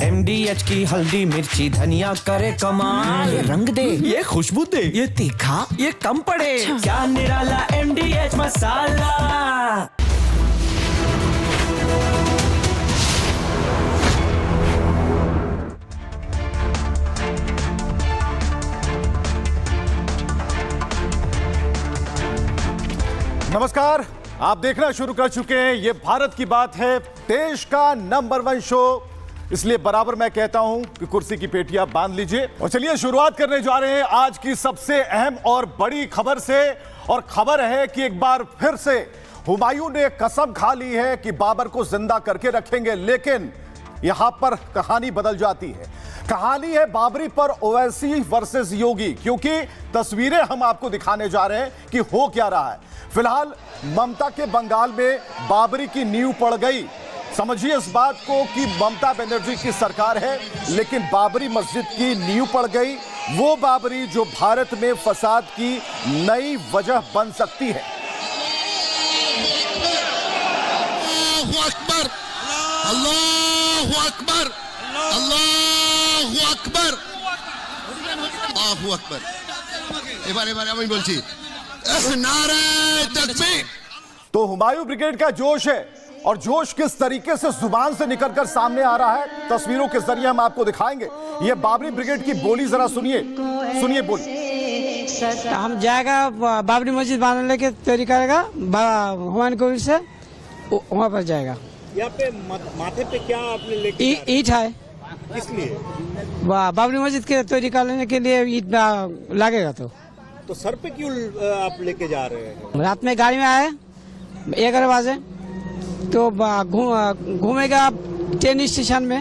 MDH की हल्दी मिर्ची धनिया करे कमाल। ये रंग दे, ये खुशबू दे, ये तीखा, ये कम पड़े। क्या निराला MDH मसाला। नमस्कार, आप देखना शुरू कर चुके हैं। ये भारत की बात है, देश का नंबर 1 शो। इसलिए बराबर मैं कहता हूं कि कुर्सी की पेटियां बांध लीजिए और चलिए शुरुआत करने जा रहे हैं आज की सबसे अहम और बड़ी खबर से। और खबर है कि एक बार फिर से हुमायूं ने कसम खा ली है कि बाबर को जिंदा करके रखेंगे, लेकिन यहां पर कहानी बदल जाती है। कहानी है बाबरी पर ओवैसी वर्सेस योगी, क्योंकि तस्वीरें हम आपको दिखाने जा रहे हैं कि हो क्या रहा है। फिलहाल ममता के बंगाल में बाबरी की नींव पड़ गई। समझिए इस बात को कि ममता बनर्जी की सरकार है, लेकिन बाबरी मस्जिद की नींव पड़ गई। वो बाबरी जो भारत में फसाद की नई वजह बन सकती है। अल्लाहु अकबर, अल्लाहु अकबर, अल्लाहु अकबर, अल्लाहु अकबर। एबारे আমি বলছি नारे तकबीर। तो हुमायूं ब्रिगेड का जोश है, और जोश किस तरीके से जुबान से निकलकर सामने आ रहा है, तस्वीरों के जरिए हम आपको दिखाएंगे। ये बाबरी ब्रिगेड की बोली जरा सुनिए, सुनिए बोली। हम जाएगा बाबरी मस्जिद बनाने के तैयारी करेगा, हुमायूं कोविल से वहाँ पर जाएगा। यहाँ पे माथे पे क्या आपने लेके ईट है, किस लिए? बाबरी मस्जिद के तैयारी करने के लिए ईट लगेगा। तो सर पे क्यों आप लेके जा रहे हैं? रात में गाड़ी में आए 11 बजे, तो घूमेगा ट्रेन स्टेशन में,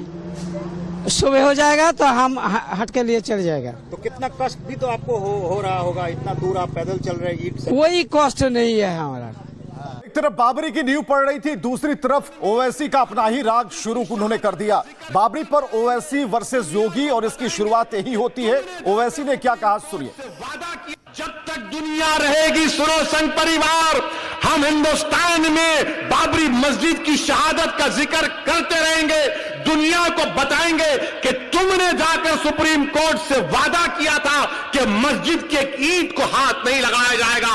सुबह हो जाएगा तो हम हट के लिए चले जाएगा। तो कितना कष्ट भी तो आपको हो रहा होगा, इतना दूर आप पैदल चल रहे हैं ईट से। कोई कष्ट नहीं है हमारा। एक तरफ बाबरी की नींव पड़ रही थी, दूसरी तरफ ओवैसी का अपना ही राग शुरू उन्होंने कर दिया। बाबरी पर ओवैसी वर्सेस योगी, और इसकी शुरुआत यही होती है। ओवैसी ने क्या कहा, सुनिए। जब तक दुनिया रहेगी सुनो संघ परिवार, हम हिंदुस्तान में बाबरी मस्जिद की शहादत का जिक्र करते रहेंगे। दुनिया को बताएंगे कि तुमने जाकर सुप्रीम कोर्ट से वादा किया था कि मस्जिद की एक ईंट को हाथ नहीं लगाया जाएगा।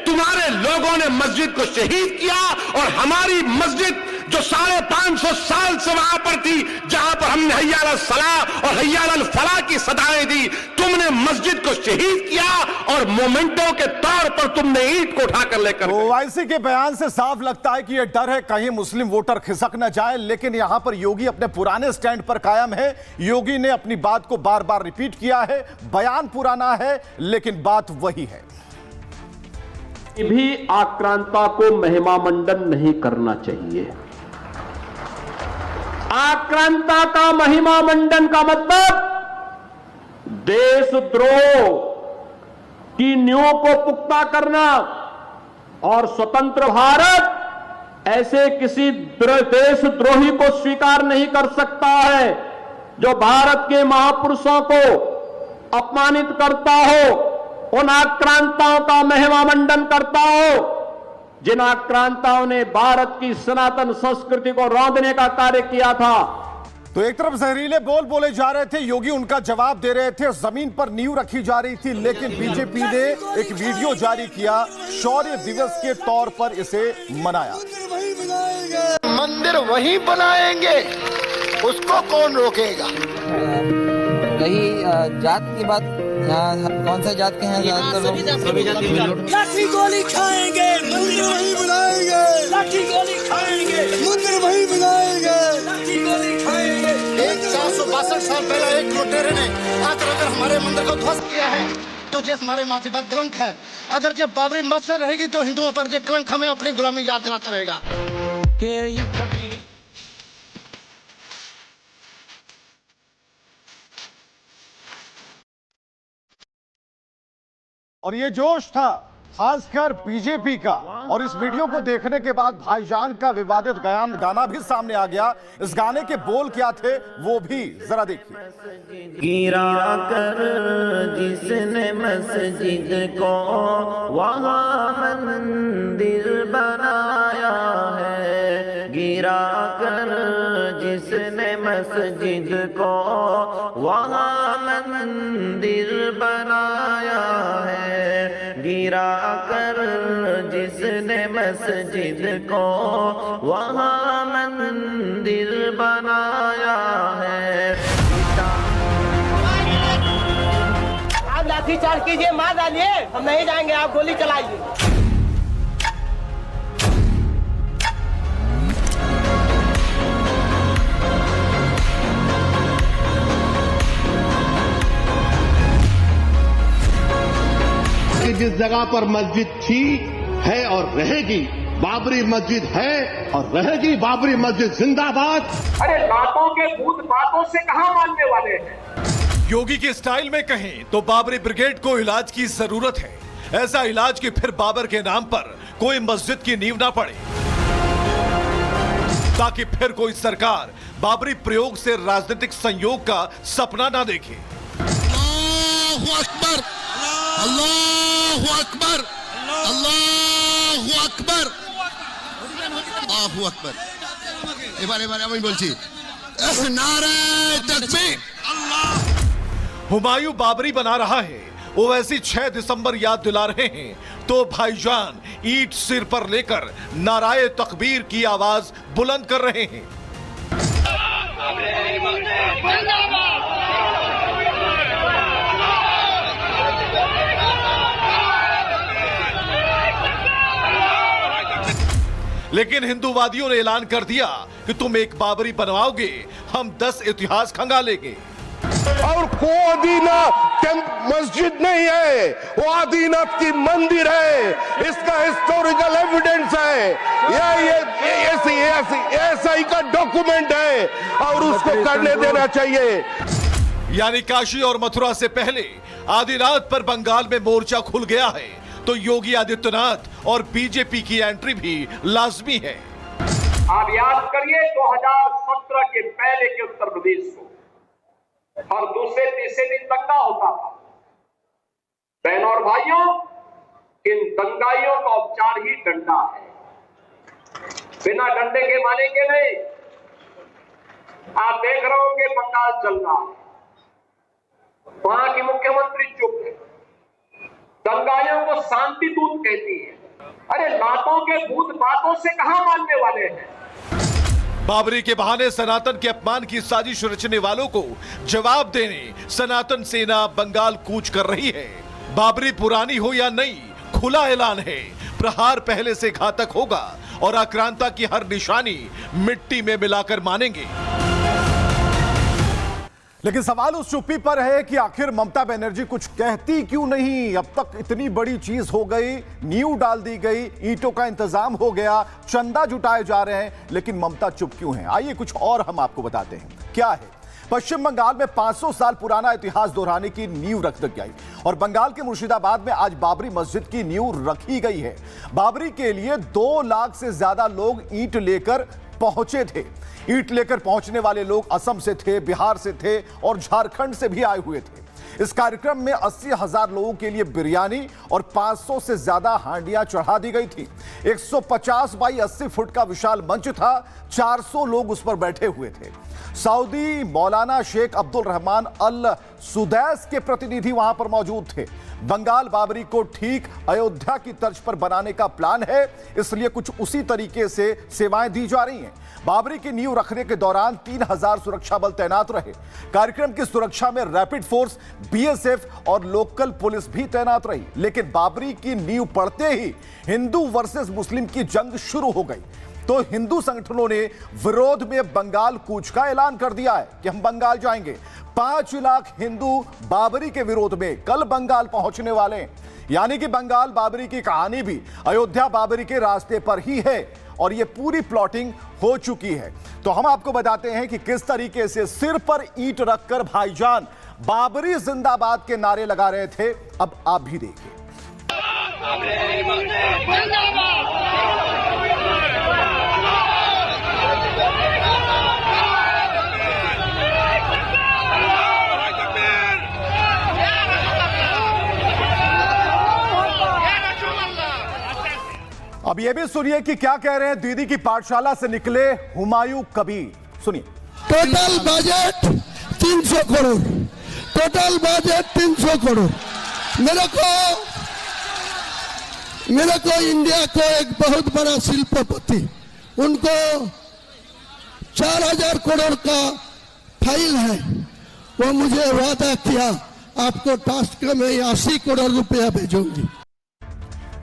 तुम्हारे लोगों ने मस्जिद को शहीद किया, और हमारी मस्जिद जो 550 साल से वहां पर थी, जहां पर हमने हय्या अल सलाह और हय्या अल फलाह की सदाएं दी, तुमने मस्जिद को शहीद किया और मोमेंटो के तौर पर तुमने ईंट को उठाकर लेकर। ओवैसी के बयान से साफ लगता है कि यह डर है कहीं मुस्लिम वोटर खिसक न जाए, लेकिन यहां पर योगी अपने पुराने स्टैंड पर कायम है। योगी ने अपनी बात को बार बार रिपीट किया है। बयान पुराना है, लेकिन बात वही है। भी आक्रांता को महिमा मंडन नहीं करना चाहिए। आक्रांता का महिमा मंडन का मतलब देशद्रोह की नींव को पुख्ता करना, और स्वतंत्र भारत ऐसे किसी देशद्रोही को स्वीकार नहीं कर सकता है जो भारत के महापुरुषों को अपमानित करता हो, उन आक्रांताओं का महिमा मंडन करता हो जिन आक्रांताओं ने भारत की सनातन संस्कृति को रौंदने का कार्य किया था। तो एक तरफ जहरीले बोल बोले जा रहे थे, योगी उनका जवाब दे रहे थे, जमीन पर नींव रखी जा रही थी, लेकिन बीजेपी ने एक वीडियो जारी किया, शौर्य दिवस के तौर पर इसे मनाया। मंदिर वहीं बनाएंगे, उसको कौन रोकेगा? रही जात की बात, कौन सा जात के हैं ज्यादातर लोग? सभी जाति के लोग लाठी गोली खाएंगे, मंदिर वहीं बनाएंगे। लाठी गोली खाएंगे, मंदिर वहीं बनाएंगे। लाठी गोली खाएंगे। 462 साल पहले एक लुटेरे ने आकर अगर हमारे मंदिर को ध्वस्त किया है, तो जैसे हमारे माथे पर कलंक है। अगर जब बाबरी मस्जिद रहेगी तो हिंदुओं पर जो कलंक हमें अपनी गुलामी याद दिलाता रहेगा। और ये जोश था खासकर बीजेपी का, और इस वीडियो को देखने के बाद भाईजान का विवादित गाना भी सामने आ गया। इस गाने के बोल क्या थे वो भी जरा देखिए। गिरा कर जिसने मस्जिद को वहाँ मंदिर बनाया है, गिरा कर जिसने मस्जिद को वहाँ मंदिर बनाया है, गिरा कर जिसने मस्जिद को वहाँ मंदिर बनाया है। आप लाठी चार्ज कीजिए, मार डालिए, हम नहीं जाएंगे, आप गोली चलाइए। जिस जगह पर मस्जिद थी, है और रहेगी, बाबरी मस्जिद है और रहेगी बाबरी मस्जिद जिंदाबाद। अरे लातों के भूत बातों से कहां मानने वाले हैं। योगी के स्टाइल में कहें तो बाबरी ब्रिगेड को इलाज की जरूरत है, ऐसा इलाज कि फिर बाबर के नाम पर कोई मस्जिद की नींव ना पड़े, ताकि फिर कोई सरकार बाबरी प्रयोग से राजनीतिक संयोग का सपना ना देखे। अल्लाहु अकबर, अल्लाहु अकबर, अल्लाहु अकबर, अल्लाहु अकबर। এবারে আমি বলছি নারে তাকবীর। हुमायूं बाबरी बना रहा है, ओवैसी 6 दिसंबर याद दिला रहे हैं, तो भाईजान ईंट सिर पर लेकर नाराए तकबीर की आवाज बुलंद कर रहे हैं। लेकिन हिंदूवादियों ने ऐलान कर दिया कि तुम एक बाबरी बनवाओगे, हम 10 इतिहास खंगालेंगे। और को आदीना मस्जिद नहीं है, वो आदीनाथ की मंदिर है, इसका हिस्टोरिकल एविडेंस है, ये ऐसा ही का डॉक्यूमेंट है और उसको करने देना चाहिए। यानी काशी और मथुरा से पहले आदिनाथ पर बंगाल में मोर्चा खुल गया है, तो योगी आदित्यनाथ और बीजेपी की एंट्री भी लाजमी है। आप याद करिए 2017 के पहले के उत्तर प्रदेश को, हर दूसरे तीसरे दिन दंगा होता था। बहनों और भाइयों, इन दंगाइयों का उपचार ही डंडा है, बिना डंडे के मानेंगे नहीं। आप देख रहे होंगे बंगाल चल रहा है, वहां की मुख्यमंत्री चुप है, दंगाइयों को शांति दूत कहती है। अरे लातों के भूत बातों से कहां मानने वाले हैं। बाबरी के बहाने सनातन के अपमान की साजिश रचने वालों को जवाब देने सनातन सेना बंगाल कूच कर रही है। बाबरी पुरानी हो या नई, खुला ऐलान है, प्रहार पहले से घातक होगा और आक्रांता की हर निशानी मिट्टी में मिलाकर मानेंगे। लेकिन सवाल उस चुप्पी पर है कि आखिर ममता बनर्जी कुछ कहती क्यों नहीं। अब तक इतनी बड़ी चीज हो गई, नींव डाल दी गई, ईंटों का इंतजाम हो गया, चंदा जुटाए जा रहे हैं, लेकिन ममता चुप क्यों है। आइए कुछ और हम आपको बताते हैं क्या है। पश्चिम बंगाल में 500 साल पुराना इतिहास दोहराने की नींव रख दी गई और बंगाल के मुर्शिदाबाद में आज बाबरी मस्जिद की नींव रखी गई है। बाबरी के लिए 2 लाख से ज्यादा लोग ईंट लेकर पहुंचे थे। ईंट लेकर पहुंचने वाले लोग असम से थे, बिहार से थे और झारखंड से भी आए हुए थे। इस कार्यक्रम में 80,000 लोगों के लिए बिरयानी और 500 से ज्यादा हांडियां चढ़ा दी गई थी। 150 बाई 80 फुट का विशाल मंच था, 400 लोग उस पर बैठे हुए थे। सऊदी मौलाना शेख अब्दुल रहमान अल सुदैस के प्रतिनिधि वहां पर मौजूद थे। बंगाल बाबरी को ठीक अयोध्या की तर्ज पर बनाने का प्लान है, इसलिए कुछ उसी तरीके से सेवाएं दी जा रही हैं। बाबरी की नींव रखने के दौरान 3000 सुरक्षा बल तैनात रहे। कार्यक्रम की सुरक्षा में रैपिड फोर्स, बीएसएफ और लोकल पुलिस भी तैनात रही। लेकिन बाबरी की नींव पड़ते ही हिंदू वर्सेस मुस्लिम की जंग शुरू हो गई। तो हिंदू संगठनों ने विरोध में बंगाल कूच का ऐलान कर दिया है कि हम बंगाल जाएंगे। 5 लाख हिंदू बाबरी के विरोध में कल बंगाल पहुंचने वाले हैं। यानी कि बंगाल बाबरी की कहानी भी अयोध्या बाबरी के रास्ते पर ही है और यह पूरी प्लॉटिंग हो चुकी है। तो हम आपको बताते हैं कि किस तरीके से सिर पर ईंट रखकर भाईजान बाबरी जिंदाबाद के नारे लगा रहे थे। अब आप भी देखिए। अब यह भी सुनिए कि क्या कह रहे हैं दीदी की पाठशाला से निकले हुमायूं कबीर। सुनिए। Total budget 300 crore, total budget 300 crore. मेरे को इंडिया को एक बहुत बड़ा शिल्पपति, उनको 4000 करोड़ का फाइल है, वो मुझे वादा किया आपको टास्क में 80 करोड़ रुपया भेजूंगी।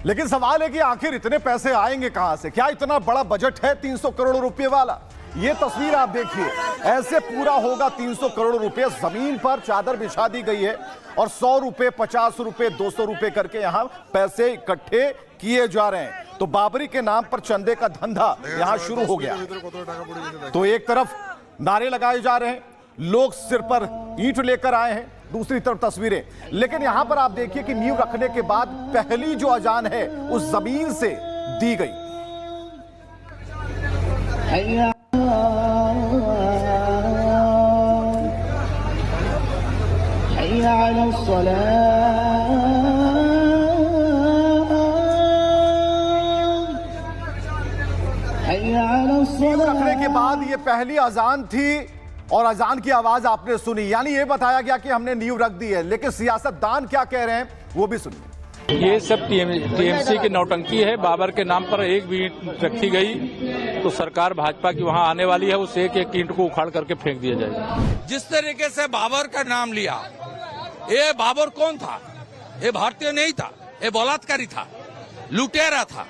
लेकिन सवाल है कि आखिर इतने पैसे आएंगे कहां से? क्या इतना बड़ा बजट है 300 करोड़ रुपए वाला? ये तस्वीर आप देखिए, ऐसे पूरा होगा 300 करोड़ रुपए। जमीन पर चादर बिछा दी गई है और 100 रुपए, 50 रुपए, 200 रुपए करके यहां पैसे इकट्ठे किए जा रहे हैं। तो बाबरी के नाम पर चंदे का धंधा यहां शुरू हो गया। तो एक तरफ नारे लगाए जा रहे हैं, लोग सिर पर ईंट लेकर आए हैं, दूसरी तरफ तस्वीरें। लेकिन यहां पर आप देखिए कि नींव रखने के बाद पहली जो अजान है उस जमीन से दी गई। नींव रखने के बाद ये पहली अजान थी और अजान की आवाज आपने सुनी, यानी ये बताया गया कि हमने नींव रख दी है। लेकिन सियासतदान क्या कह रहे हैं वो भी सुनिए। ये सब टीएमसी की नौटंकी है। बाबर के नाम पर एक भी ईंट रखी गई तो सरकार भाजपा की वहां आने वाली है, उस एक एक ईंट को उखाड़ करके फेंक दिया जाएगा। जिस तरीके से बाबर का नाम लिया, ये बाबर कौन था? ये भारतीय नहीं था, ये बलात्कारी था, लुटेरा था।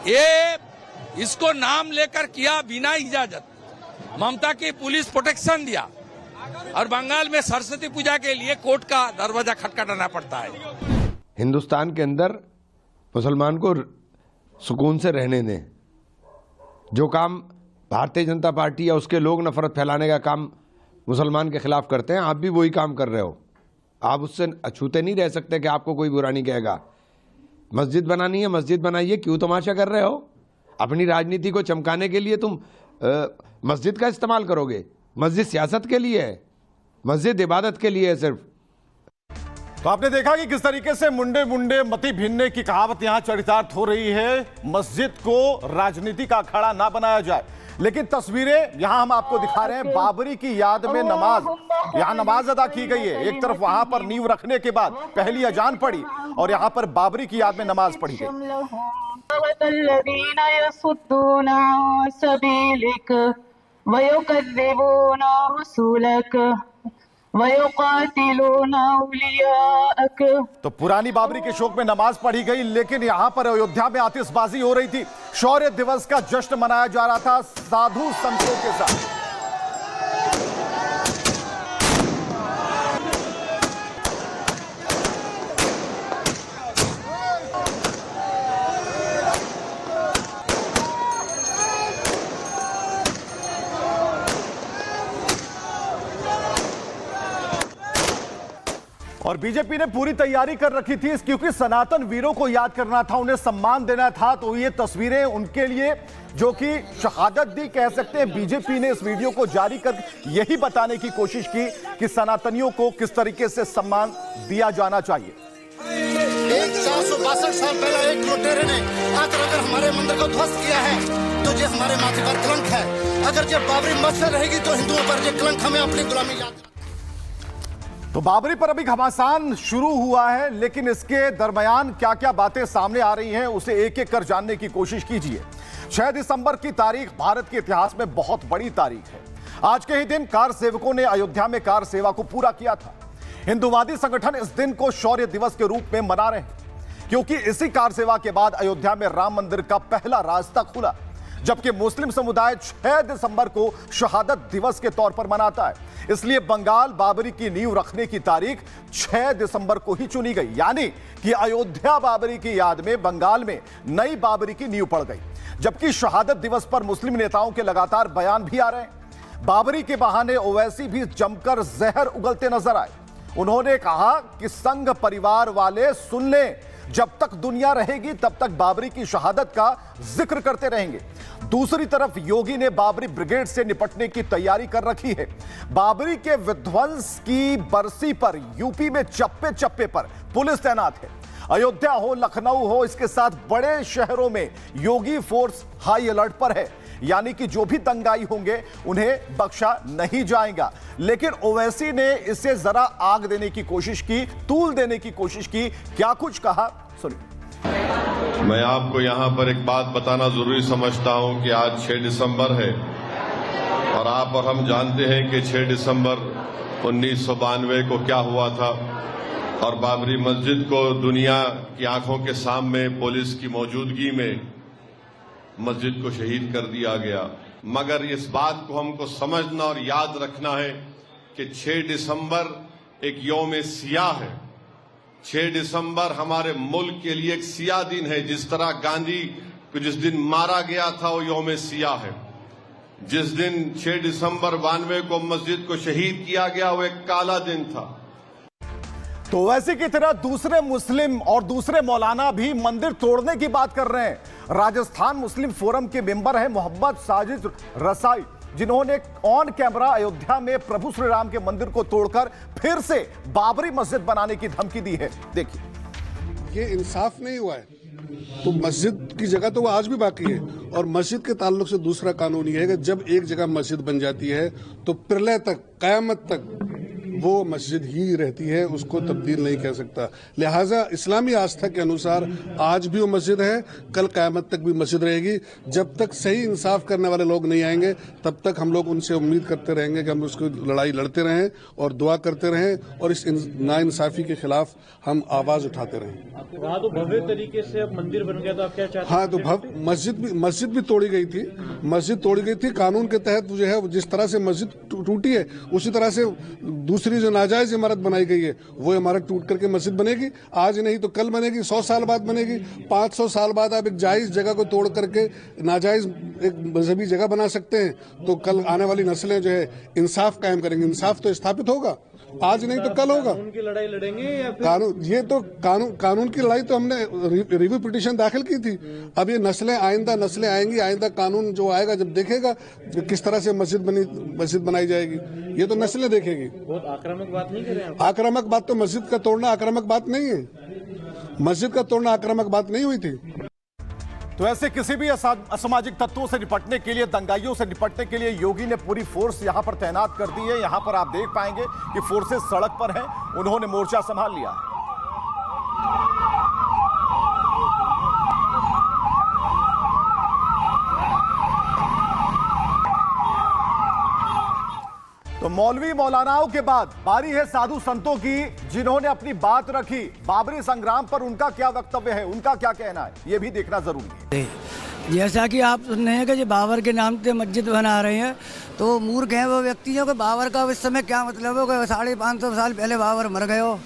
ये इसको नाम लेकर किया बिना इजाजत। ममता की पुलिस प्रोटेक्शन दिया और बंगाल में सरस्वती पूजा के लिए कोर्ट का दरवाजा खटखटाना पड़ता है। हिंदुस्तान के अंदर मुसलमान को सुकून से रहने दें। जो काम भारतीय जनता पार्टी या उसके लोग नफरत फैलाने का काम मुसलमान के खिलाफ करते हैं, आप भी वही काम कर रहे हो। आप उससे अछूते नहीं रह सकते कि आपको कोई बुरा नहीं कहेगा। मस्जिद बनानी है, मस्जिद बनाइए, क्यों तमाशा कर रहे हो? अपनी राजनीति को चमकाने के लिए तुम मस्जिद का इस्तेमाल करोगे। मस्जिद सियासत के लिए है, मस्जिद इबादत के लिए है सिर्फ। तो आपने देखा कि किस तरीके से मुंडे मुंडे मती भिन्ने की कहावत यहां चरितार्थ हो रही है। मस्जिद को राजनीति का अखाड़ा ना बनाया जाए। लेकिन तस्वीरें यहां हम आपको दिखा रहे हैं, बाबरी की याद में नमाज, यहां नमाज अदा की गई है। एक तरफ वहां पर नींव रखने के बाद पहली अजान पड़ी और यहां पर बाबरी की याद में नमाज पढ़ी गई। तो पुरानी बाबरी के शोक में नमाज पढ़ी गई। लेकिन यहां पर अयोध्या में आतिशबाजी हो रही थी। शौर्य दिवस का जश्न मनाया जा रहा था साधु संतों के साथ। और बीजेपी ने पूरी तैयारी कर रखी थी, क्योंकि सनातन वीरों को याद करना था, उन्हें सम्मान देना था। तो ये तस्वीरें उनके लिए जो कि शहादत दी कह सकते हैं। बीजेपी ने इस वीडियो को जारी कर यही बताने की कोशिश की कि सनातनियों को किस तरीके से सम्मान दिया जाना चाहिए। एक 462 साल पहले एक लुटेरे ने आकर अगर हमारे मंदिर को ध्वस्त किया है तो ये हमारे माथे पर कलंक है। अगर जब बाबरी मस्जिद रहेगी तो हिंदुओं पर यह कलंक हमें अपनी गुलामी याद। तो बाबरी पर अभी घमासान शुरू हुआ है, लेकिन इसके दरमियान क्या क्या बातें सामने आ रही हैं उसे एक एक कर जानने की कोशिश कीजिए। 6 दिसंबर की तारीख भारत के इतिहास में बहुत बड़ी तारीख है। आज के ही दिन कार सेवकों ने अयोध्या में कार सेवा को पूरा किया था। हिंदुवादी संगठन इस दिन को शौर्य दिवस के रूप में मना रहे हैं, क्योंकि इसी कार सेवा के बाद अयोध्या में राम मंदिर का पहला रास्ता खुला। जबकि मुस्लिम समुदाय 6 दिसंबर को शहादत दिवस के तौर पर मनाता है। इसलिए बंगाल बाबरी की नींव रखने की तारीख 6 दिसंबर को ही चुनी गई, यानी कि अयोध्या बाबरी की याद में बंगाल में नई बाबरी की नींव पड़ गई। जबकि शहादत दिवस पर मुस्लिम नेताओं के लगातार बयान भी आ रहे हैं। बाबरी के बहाने ओवैसी भी जमकर जहर उगलते नजर आए। उन्होंने कहा कि संघ परिवार वाले सुन लें, जब तक दुनिया रहेगी तब तक बाबरी की शहादत का जिक्र करते रहेंगे। दूसरी तरफ योगी ने बाबरी ब्रिगेड से निपटने की तैयारी कर रखी है। बाबरी के विध्वंस की बरसी पर यूपी में चप्पे चप्पे पर पुलिस तैनात है। अयोध्या हो, लखनऊ हो, इसके साथ बड़े शहरों में योगी फोर्स हाई अलर्ट पर है। यानी कि जो भी दंगाई होंगे उन्हें बख्शा नहीं जाएगा। लेकिन ओवैसी ने इससे जरा आग देने की कोशिश की, तूल देने की कोशिश की। क्या कुछ कहा, सुनिए। मैं आपको यहां पर एक बात बताना जरूरी समझता हूं कि आज 6 दिसंबर है और आप और हम जानते हैं कि 6 दिसंबर 1992 को क्या हुआ था और बाबरी मस्जिद को दुनिया की आंखों के सामने पुलिस की मौजूदगी में मस्जिद को शहीद कर दिया गया। मगर इस बात को हमको समझना और याद रखना है कि 6 दिसंबर एक यौम सियाह है। 6 दिसंबर हमारे मुल्क के लिए एक सियाह दिन है। जिस तरह गांधी को जिस दिन मारा गया था वो यौम सियाह है। जिस दिन 6 दिसंबर 92 को मस्जिद को शहीद किया गया वो एक काला दिन था। तो वैसे की तरह दूसरे मुस्लिम और दूसरे मौलाना भी मंदिर तोड़ने की बात कर रहे हैं। राजस्थान मुस्लिम फोरम के मेंबर हैं मोहम्मद साजिद रसाई, जिन्होंने ऑन कैमरा अयोध्या में प्रभु श्री राम के मंदिर को तोड़कर फिर से बाबरी मस्जिद बनाने की धमकी दी है। देखिए, ये इंसाफ नहीं हुआ है। तो मस्जिद की जगह तो वो आज भी बाकी है। और मस्जिद के ताल्लुक से दूसरा कानून ये है कि जब एक जगह मस्जिद बन जाती है तो प्रलय तक, कयामत तक वो मस्जिद ही रहती है, उसको तब्दील नहीं कर सकता। लिहाजा इस्लामी आस्था के अनुसार आज भी वो मस्जिद है, कल क़यामत तक भी मस्जिद रहेगी। जब तक सही इंसाफ करने वाले लोग नहीं आएंगे तब तक हम लोग उनसे उम्मीद करते रहेंगे कि हम उसको लड़ाई लड़ते रहें और दुआ करते रहें और इस नाइंसाफी के खिलाफ हम आवाज उठाते रहें। वहाँ तो भव्य तरीके से अब मंदिर बन गया, तो आप क्या चाहते हैं? हाँ, तो मस्जिद भी तोड़ी गई थी। मस्जिद तोड़ी गई थी कानून के तहत। जो है जिस तरह से मस्जिद टूटी है उसी तरह से दूसरी जो नाजायज इमारत बनाई गई है वो इमारत टूट करके मस्जिद बनेगी। आज नहीं तो कल बनेगी, 100 साल बाद बनेगी, 500 साल बाद आप एक जायज जगह को तोड़ करके नाजायज एक मजहबी जगह बना सकते हैं। तो कल आने वाली नस्लें जो है इंसाफ कायम करेंगी। इंसाफ तो स्थापित होगा, आज नहीं तो कल होगा। कानून की लड़ाई लड़ेंगे या फिर कानून की लड़ाई तो हमने रिव्यू पिटीशन दाखिल की थी। अब ये नस्लें आएंगी, आइंदा कानून जो आएगा जब देखेगा किस तरह से मस्जिद बनाई जाएगी, ये तो नस्लें देखेगी। बहुत आक्रामक बात नहीं कर रहे हैं? आक्रामक बात तो मस्जिद का तोड़ना आक्रामक बात नहीं है। मस्जिद का तोड़ना आक्रामक बात नहीं हुई थी। तो ऐसे किसी भी असामाजिक तत्वों से निपटने के लिए, दंगाइयों से निपटने के लिए योगी ने पूरी फोर्स यहां पर तैनात कर दी है। यहां पर आप देख पाएंगे कि फोर्सेस सड़क पर हैं, उन्होंने मोर्चा संभाल लिया है। तो मौलवी मौलानाओं के बाद बारी है साधु संतों की, जिन्होंने अपनी बात रखी। बाबरी संग्राम पर उनका क्या वक्तव्य है, उनका क्या कहना है, यह भी देखना जरूरी है। जैसा कि आप सुन रहे हैं कि जो बाबर के नाम से मस्जिद बना रहे हैं, तो मूर्ख हैं वो व्यक्ति जो कि बाबर का इस समय क्या मतलब है कि 550 साल पहले बाबर मर गए हो।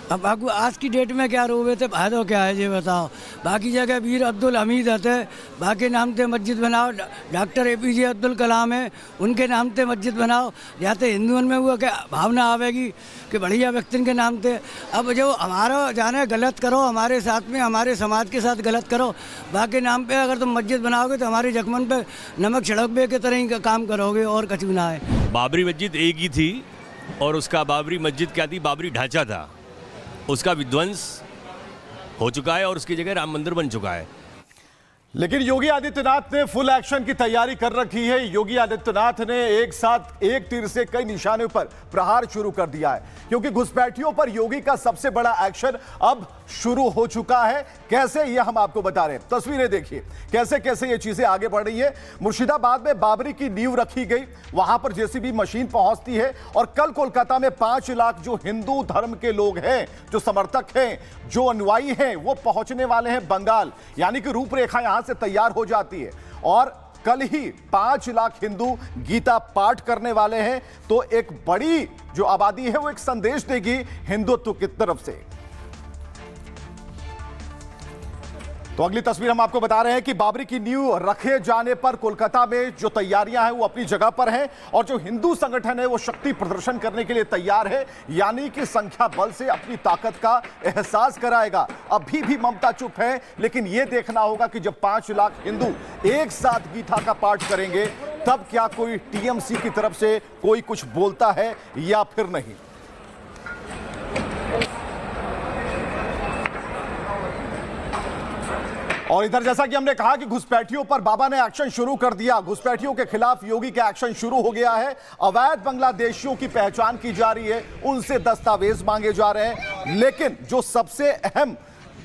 अब बाकी आज की डेट में क्या रोवे थे, फायदा क्या है ये बताओ। बाकी जगह वीर अब्दुल हमीद है, बाकी नाम से मस्जिद बनाओ। डॉक्टर APJ अब्दुल कलाम है, उनके नाम से मस्जिद बनाओ। जाते हिंदुओं में वो क्या भावना आवेगी कि बढ़िया व्यक्ति के नाम से। अब जो हमारा जाने गलत करो, हमारे साथ में हमारे समाज के साथ गलत करो, बाकी नाम पे अगर तुम मस्जिद बनाओगे तो हमारे जखमन पे नमक छिड़कबे के तरह ही काम करोगे और कुछ भी ना है। बाबरी मस्जिद एक ही थी और उसका बाबरी मस्जिद क्या थी, बाबरी ढांचा था, उसका विध्वंस हो चुका है और उसकी जगह राम मंदिर बन चुका है। लेकिन योगी आदित्यनाथ ने फुल एक्शन की तैयारी कर रखी है। योगी आदित्यनाथ ने एक साथ एक तीर से कई निशानों पर प्रहार शुरू कर दिया है, क्योंकि घुसपैठियों पर योगी का सबसे बड़ा एक्शन अब शुरू हो चुका है। कैसे, यह हम आपको बता रहे हैं। तस्वीरें देखिए कैसे कैसे ये चीजें आगे बढ़ रही है। मुर्शिदाबाद में बाबरी की नींव रखी गई, वहां पर JCB मशीन पहुंचती है और कल कोलकाता में 5 लाख जो हिंदू धर्म के लोग हैं, जो समर्थक हैं, जो अनुयायी हैं, वो पहुंचने वाले हैं बंगाल। यानी कि रूपरेखा यहां से तैयार हो जाती है और कल ही 5 लाख हिंदू गीता पाठ करने वाले हैं। तो एक बड़ी जो आबादी है वो एक संदेश देगी हिंदुत्व की तरफ से। तो अगली तस्वीर हम आपको बता रहे हैं कि बाबरी की नींव रखे जाने पर कोलकाता में जो तैयारियां हैं वो अपनी जगह पर हैं और जो हिंदू संगठन है वो शक्ति प्रदर्शन करने के लिए तैयार है, यानी कि संख्या बल से अपनी ताकत का एहसास कराएगा। अभी भी ममता चुप है, लेकिन यह देखना होगा कि जब 5 लाख हिंदू एक साथ गीता का पाठ करेंगे तब क्या कोई TMC की तरफ से कोई कुछ बोलता है या फिर नहीं। और इधर जैसा कि हमने कहा कि घुसपैठियों पर बाबा ने एक्शन शुरू कर दिया। घुसपैठियों के खिलाफ योगी का एक्शन शुरू हो गया है। अवैध बांग्लादेशियों की पहचान की जा रही है, उनसे दस्तावेज मांगे जा रहे हैं। लेकिन जो सबसे अहम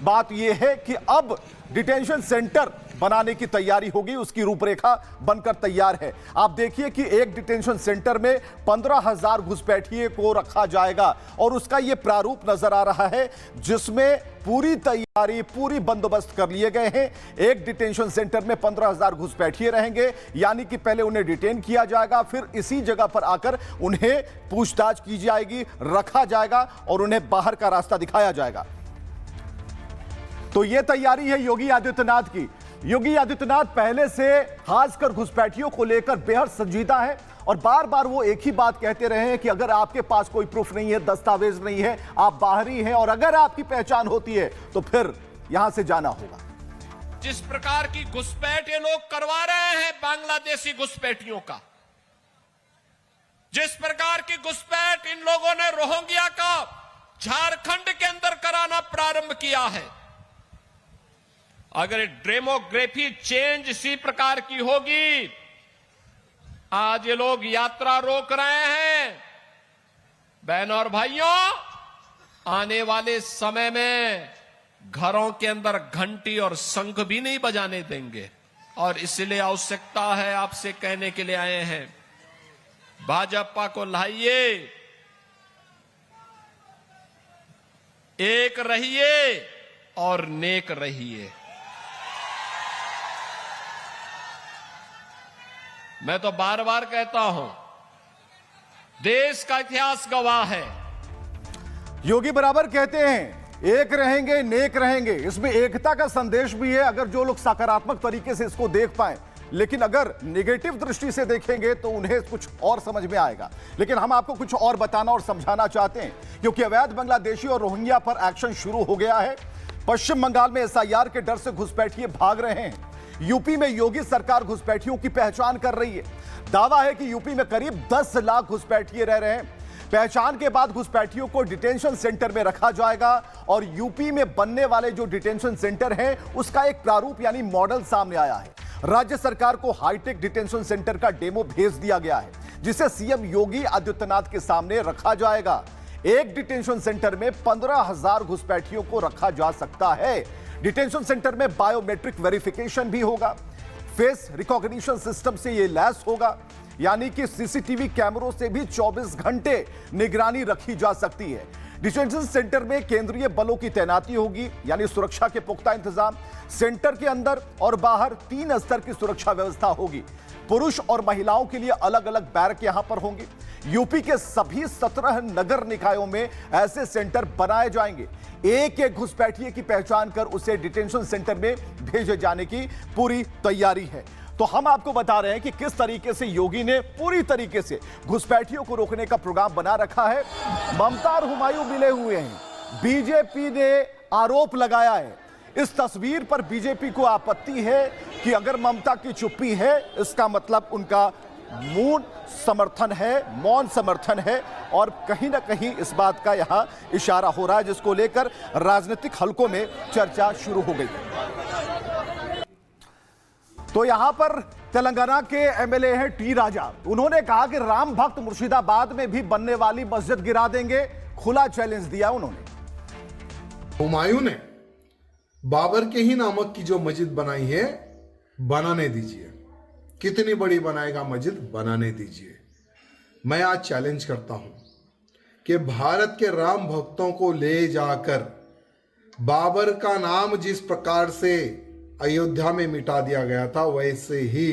बात यह है कि अब डिटेंशन सेंटर बनाने की तैयारी होगी, उसकी रूपरेखा बनकर तैयार है। आप देखिए कि एक डिटेंशन सेंटर में 15,000 घुसपैठिए को रखा जाएगा और उसका यह प्रारूप नजर आ रहा है, जिसमें पूरी तैयारी, पूरी बंदोबस्त कर लिए गए हैं। एक डिटेंशन सेंटर में 15,000 घुसपैठिए रहेंगे, यानी कि पहले उन्हें डिटेन किया जाएगा, फिर इसी जगह पर आकर उन्हें पूछताछ की जाएगी, रखा जाएगा और उन्हें बाहर का रास्ता दिखाया जाएगा। तो यह तैयारी है योगी आदित्यनाथ की। योगी आदित्यनाथ पहले से खासकर घुसपैठियों को लेकर बेहद संजीदा है और बार बार वो एक ही बात कहते रहे हैं कि अगर आपके पास कोई प्रूफ नहीं है, दस्तावेज नहीं है, आप बाहरी हैं और अगर आपकी पहचान होती है तो फिर यहां से जाना होगा। जिस प्रकार की घुसपैठ ये लोग करवा रहे हैं बांग्लादेशी घुसपैठियों का, जिस प्रकार की घुसपैठ इन लोगों ने रोहिंग्या का झारखंड के अंदर कराना प्रारंभ किया है, अगर डेमोग्राफी चेंज इसी प्रकार की होगी, आज ये लोग यात्रा रोक रहे हैं। बहनों और भाइयों, आने वाले समय में घरों के अंदर घंटी और शंख भी नहीं बजाने देंगे और इसलिए आवश्यकता है, आपसे कहने के लिए आए हैं, भाजपा को लाइए, एक रहिए और नेक रहिए। मैं तो बार बार कहता हूं, देश का इतिहास गवाह है। योगी बराबर कहते हैं एक रहेंगे, नेक रहेंगे। इसमें एकता का संदेश भी है, अगर जो लोग सकारात्मक तरीके से इसको देख पाए। लेकिन अगर नेगेटिव दृष्टि से देखेंगे तो उन्हें कुछ और समझ में आएगा। लेकिन हम आपको कुछ और बताना और समझाना चाहते हैं, क्योंकि अवैध बांग्लादेशी और रोहिंग्या पर एक्शन शुरू हो गया है। पश्चिम बंगाल में एसआईआर के डर से घुसपैठिए भाग रहे हैं। यूपी में योगी सरकार घुसपैठियों की पहचान कर रही है। दावा है कि यूपी में करीब 10 लाख घुसपैठिए रह रहे हैं। पहचान के बाद घुसपैठियों को डिटेंशन सेंटर में रखा जाएगा और यूपी में बनने वाले जो डिटेंशन सेंटर हैं, उसका एक प्रारूप यानी मॉडल सामने आया है। राज्य सरकार को हाईटेक डिटेंशन सेंटर का डेमो भेज दिया गया है, जिसे सीएम योगी आदित्यनाथ के सामने रखा जाएगा। एक डिटेंशन सेंटर में 15,000 घुसपैठियों को रखा जा सकता है। डिटेंशन सेंटर में बायोमेट्रिक वेरिफिकेशन भी होगा, फेस रिकॉग्निशन सिस्टम से यह लैस होगा, यानी कि सीसीटीवी कैमरों से भी 24 घंटे निगरानी रखी जा सकती है। डिटेंशन सेंटर में केंद्रीय बलों की तैनाती होगी, यानी सुरक्षा के पुख्ता इंतजाम। सेंटर के अंदर और बाहर 3 स्तर की सुरक्षा व्यवस्था होगी। पुरुष और महिलाओं के लिए अलग अलग बैरक यहां पर होंगे। यूपी के सभी 17 नगर निकायों में ऐसे सेंटर बनाए जाएंगे। एक एक घुसपैठिए की पहचान कर उसे डिटेंशन सेंटर में भेजे जाने की पूरी तैयारी है। तो हम आपको बता रहे हैं कि किस तरीके से योगी ने पूरी तरीके से घुसपैठियों को रोकने का प्रोग्राम बना रखा है। ममता और हुमायूं मिले हुए हैं। बीजेपी ने आरोप लगाया है, इस तस्वीर पर बीजेपी को आपत्ति है कि अगर ममता की चुप्पी है, इसका मतलब उनका मौन समर्थन है, मौन समर्थन है और कहीं ना कहीं इस बात का यहां इशारा हो रहा है, जिसको लेकर राजनीतिक हलकों में चर्चा शुरू हो गई। तो यहां पर तेलंगाना के एमएलए हैं टी राजा। उन्होंने कहा कि राम भक्त मुर्शिदाबाद में भी बनने वाली मस्जिद गिरा देंगे। खुला चैलेंज दिया उन्होंने। हुमायूं ने बाबर के ही नामक की जो मस्जिद बनाई है, बनाने दीजिए। कितनी बड़ी बनाएगा मस्जिद, बनाने दीजिए। मैं आज चैलेंज करता हूं कि भारत के राम भक्तों को ले जाकर बाबर का नाम जिस प्रकार से अयोध्या में मिटा दिया गया था, वैसे ही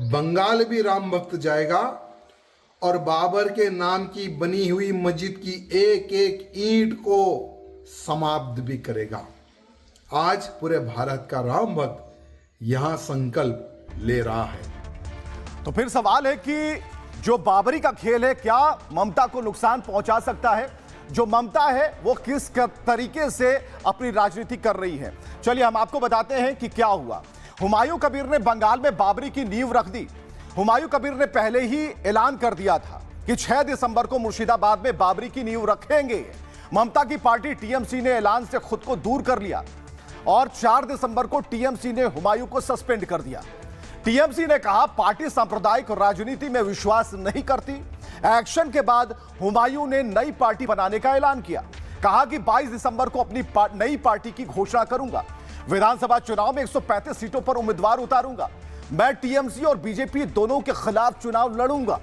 बंगाल भी राम भक्त जाएगा और बाबर के नाम की बनी हुई मस्जिद की एक एक ईंट को समाप्त भी करेगा। आज पूरे भारत का राम भक्त यहां संकल्प ले रहा है। तो फिर सवाल है कि जो बाबरी का खेल है, क्या ममता को नुकसान पहुंचा सकता है? जो ममता है वो किस तरीके से अपनी राजनीति कर रही है, चलिए हम आपको बताते हैं कि क्या हुआ। हुमायूं कबीर ने बंगाल में बाबरी की नींव रख दी। हुमायूं कबीर ने पहले ही ऐलान कर दिया था कि 6 दिसंबर को मुर्शिदाबाद में बाबरी की नींव रखेंगे। ममता की पार्टी टीएमसी ने ऐलान से खुद को दूर कर लिया। और 4 दिसंबर को टीएमसी ने हुमायूं को सस्पेंड कर दिया। टीएमसी ने कहा पार्टी सांप्रदायिक राजनीति में विश्वास नहीं करती। एक्शन के बाद हुमायूं ने नई पार्टी बनाने का ऐलान किया। कहा कि 22 दिसंबर को अपनी नई पार्टी की घोषणा करूंगा। विधानसभा चुनाव में 135 सीटों पर उम्मीदवार उतारूंगा। मैं टीएमसी और बीजेपी दोनों के खिलाफ चुनाव लड़ूंगा।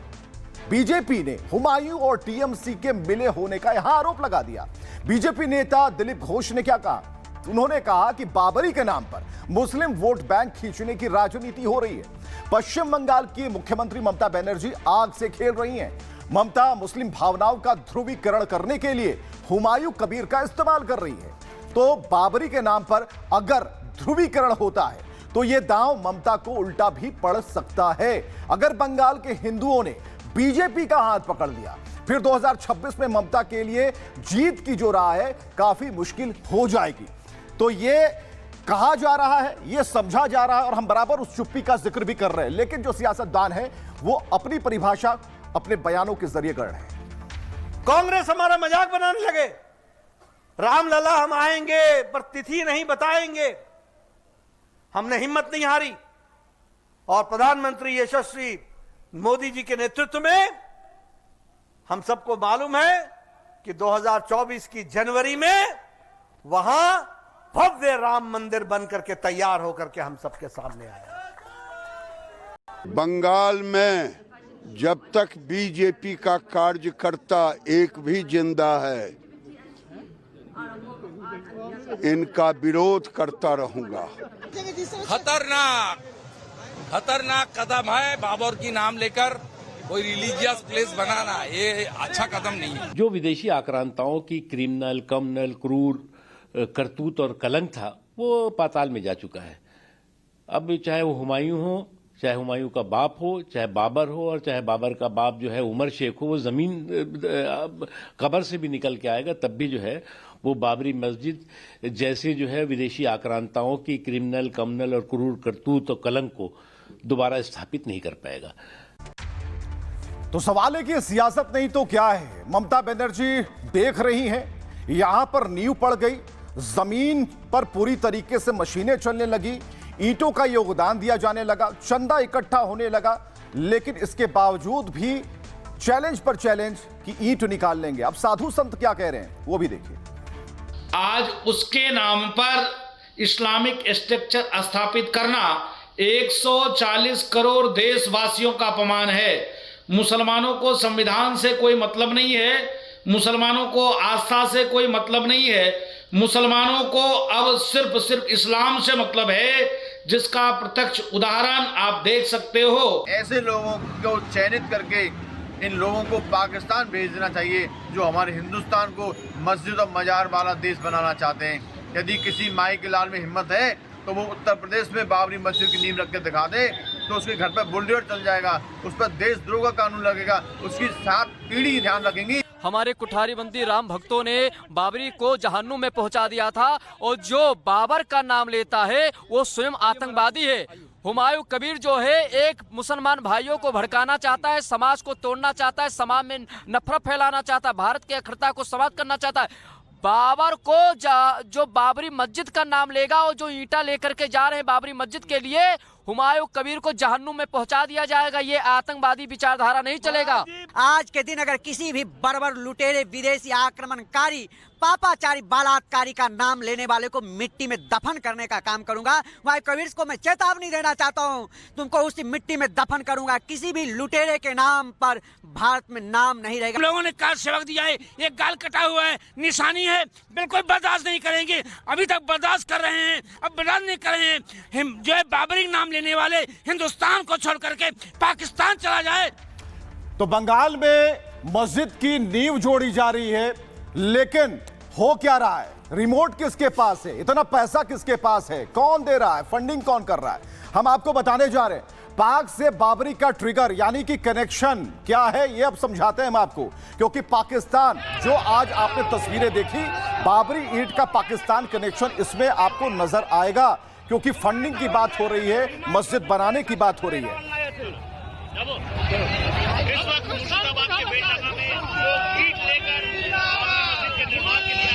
बीजेपी ने हुमायूं और टीएमसी के मिले होने का यहां आरोप लगा दिया। बीजेपी नेता दिलीप घोष ने क्या कहा? उन्होंने कहा कि बाबरी के नाम पर मुस्लिम वोट बैंक खींचने की राजनीति हो रही है। पश्चिम बंगाल की मुख्यमंत्री ममता बनर्जी आग से खेल रही हैं। ममता मुस्लिम भावनाओं का ध्रुवीकरण करने के लिए हुमायूं कबीर का इस्तेमाल कर रही है। तो बाबरी के नाम पर अगर ध्रुवीकरण होता है तो यह दांव ममता को उल्टा भी पड़ सकता है। अगर बंगाल के हिंदुओं ने बीजेपी का हाथ पकड़ लिया, फिर 2026 में ममता के लिए जीत की जो राह है काफी मुश्किल हो जाएगी। तो ये कहा जा रहा है, ये समझा जा रहा है और हम बराबर उस चुप्पी का जिक्र भी कर रहे हैं, लेकिन जो सियासतदान है वो अपनी परिभाषा अपने बयानों के जरिए कर रहे हैं। कांग्रेस हमारा मजाक बनाने लगे, रामलला हम आएंगे पर तिथि नहीं बताएंगे। हमने हिम्मत नहीं हारी और प्रधानमंत्री यशस्वी मोदी जी के नेतृत्व में हम सबको मालूम है कि 2024 की जनवरी में वहां भव्य राम मंदिर बनकर के तैयार होकर के हम सबके सामने आया। बंगाल में जब तक बीजेपी का कार्यकर्ता एक भी जिंदा है, इनका विरोध करता रहूंगा। खतरनाक कदम है बाबर की नाम लेकर कोई रिलीजियस प्लेस बनाना, ये अच्छा कदम नहीं है। जो विदेशी आक्रांताओं की क्रिमिनल, कम्युनल, क्रूर करतूत और कलंक था वो पाताल में जा चुका है। अब चाहे वो हुमायूं हो, चाहे हुमायूं का बाप हो, चाहे बाबर हो, और चाहे बाबर का बाप जो है उमर शेख हो, वो जमीन कब्र से भी निकल के आएगा तब भी जो है वो बाबरी मस्जिद जैसे जो है विदेशी आक्रांताओं की क्रिमिनल, कम्युनल और क्रूर करतूत और कलंक को दोबारा स्थापित नहीं कर पाएगा। तो सवाल है कि सियासत नहीं तो क्या है? ममता बनर्जी देख रही हैं, यहां पर नींव पड़ गई, जमीन पर पूरी तरीके से मशीनें चलने लगी, ईंटों का योगदान दिया जाने लगा, चंदा इकट्ठा होने लगा, लेकिन इसके बावजूद भी चैलेंज पर चैलेंज की ईंट निकाल लेंगे। अब साधु संत क्या कह रहे हैं वो भी देखिए। आज उसके नाम पर इस्लामिक स्ट्रक्चर स्थापित करना 140 करोड़ देशवासियों का अपमान है। मुसलमानों को संविधान से कोई मतलब नहीं है, मुसलमानों को आस्था से कोई मतलब नहीं है, मुसलमानों को अब सिर्फ इस्लाम से मतलब है, जिसका प्रत्यक्ष उदाहरण आप देख सकते हो। ऐसे लोगों को चयनित करके इन लोगों को पाकिस्तान भेज देना चाहिए जो हमारे हिंदुस्तान को मस्जिद और मजार वाला देश बनाना चाहते हैं। यदि किसी माई के लाल में हिम्मत है तो वो उत्तर प्रदेश में बाबरी मस्जिद की नींव रख के दिखा दे, तो उसके घर पर बुलडोजर चल जाएगा, उस पर देशद्रोह का कानून लगेगा, उसकी 7 पीढ़ी ध्यान रखेंगी। हमारे कुठारीबंदी राम भक्तों ने बाबरी को जहन्नुम में पहुंचा दिया था, और जो बाबर का नाम लेता है वो स्वयं आतंकवादी है। हुमायूं कबीर जो है एक मुसलमान भाइयों को भड़काना चाहता है, समाज को तोड़ना चाहता है, समाज में नफरत फैलाना चाहता है, भारत की अखंडता को समाप्त करना चाहता है। बाबर को जो बाबरी मस्जिद का नाम लेगा और जो ईंटा लेकर के जा रहे हैं बाबरी मस्जिद के लिए, हुमायूं कबीर को जहन्नुम में पहुंचा दिया जाएगा। ये आतंकवादी विचारधारा नहीं चलेगा। आज के दिन अगर किसी भी बर्बर, लुटेरे, विदेशी आक्रमणकारी, पापाचारी, बलात्कारी का नाम लेने वाले को मिट्टी में दफन करने का काम करूंगा। हुमायूं कबीर को मैं चेतावनी देना चाहता हूं, तुमको उसी मिट्टी में दफन करूंगा। किसी भी लुटेरे के नाम पर भारत में नाम नहीं रहेगा। हम लोगों ने कार सेवक दिया है, एक गाल कटा हुआ है, निशानी है, बिल्कुल बर्दाश्त नहीं करेंगे। अभी तक बर्दाश्त कर रहे हैं, अब बर्दाश्त नहीं कर रहे हैं। जो है बाबरी नाम लेने वाले हिंदुस्तान को छोड़ करके पाकिस्तान चला जाए। तो बंगाल में मस्जिद की नींव जोड़ी जा रही है, लेकिन हो क्या रहा है? रिमोट किसके पास है? इतना पैसा किसके पास है? कौन दे रहा है? फंडिंग कौन कर रहा है? हम आपको बताने जा रहे हैं। पाक से बाबरी का ट्रिगर यानी कि कनेक्शन क्या है, ये अब समझाते हैं हम आपको, क्योंकि पाकिस्तान जो आज आपने तस्वीरें देखी, बाबरी ईंट का पाकिस्तान कनेक्शन इसमें आपको नजर आएगा, क्योंकि फंडिंग की बात हो रही है, मस्जिद बनाने की बात हो रही है। इस वक्त मुर्शिदाबाद के बेलडंगा में लोग ईंट लेकर मस्जिद के निर्माण के लिए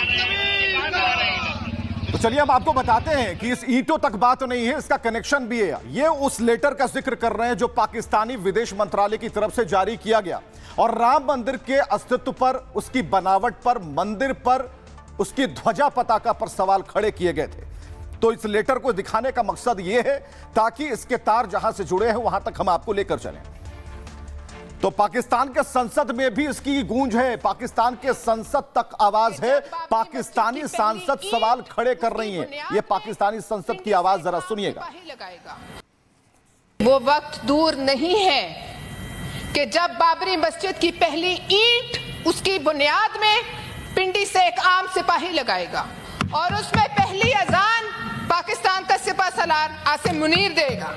आ रहे हैं। चलिए हम आपको बताते हैं कि इस ईंटों तक बात नहीं है, इसका कनेक्शन भी है। ये उस लेटर का जिक्र कर रहे हैं जो पाकिस्तानी विदेश मंत्रालय की तरफ से जारी किया गया और राम मंदिर के अस्तित्व पर, उसकी बनावट पर, मंदिर पर, उसकी ध्वजा पताका पर सवाल खड़े किए गए थे। तो इस लेटर को दिखाने का मकसद यह है ताकि इसके तार जहां से जुड़े हैं वहां तक हम आपको लेकर चलें। तो पाकिस्तान के संसद में भी इसकी गूंज है, पाकिस्तान के संसद तक आवाज है, पाकिस्तानी सांसद सवाल खड़े कर रही हैं। ये पाकिस्तानी संसद की आवाज जरा सुनिएगा। वो वक्त दूर नहीं है कि जब बाबरी मस्जिद की पहली ईंट उसकी बुनियाद में पिंडी से एक आम सिपाही लगाएगा और उसमें पहली अजान पाकिस्तान का सिपह सलार आसिम मुनीर देगा।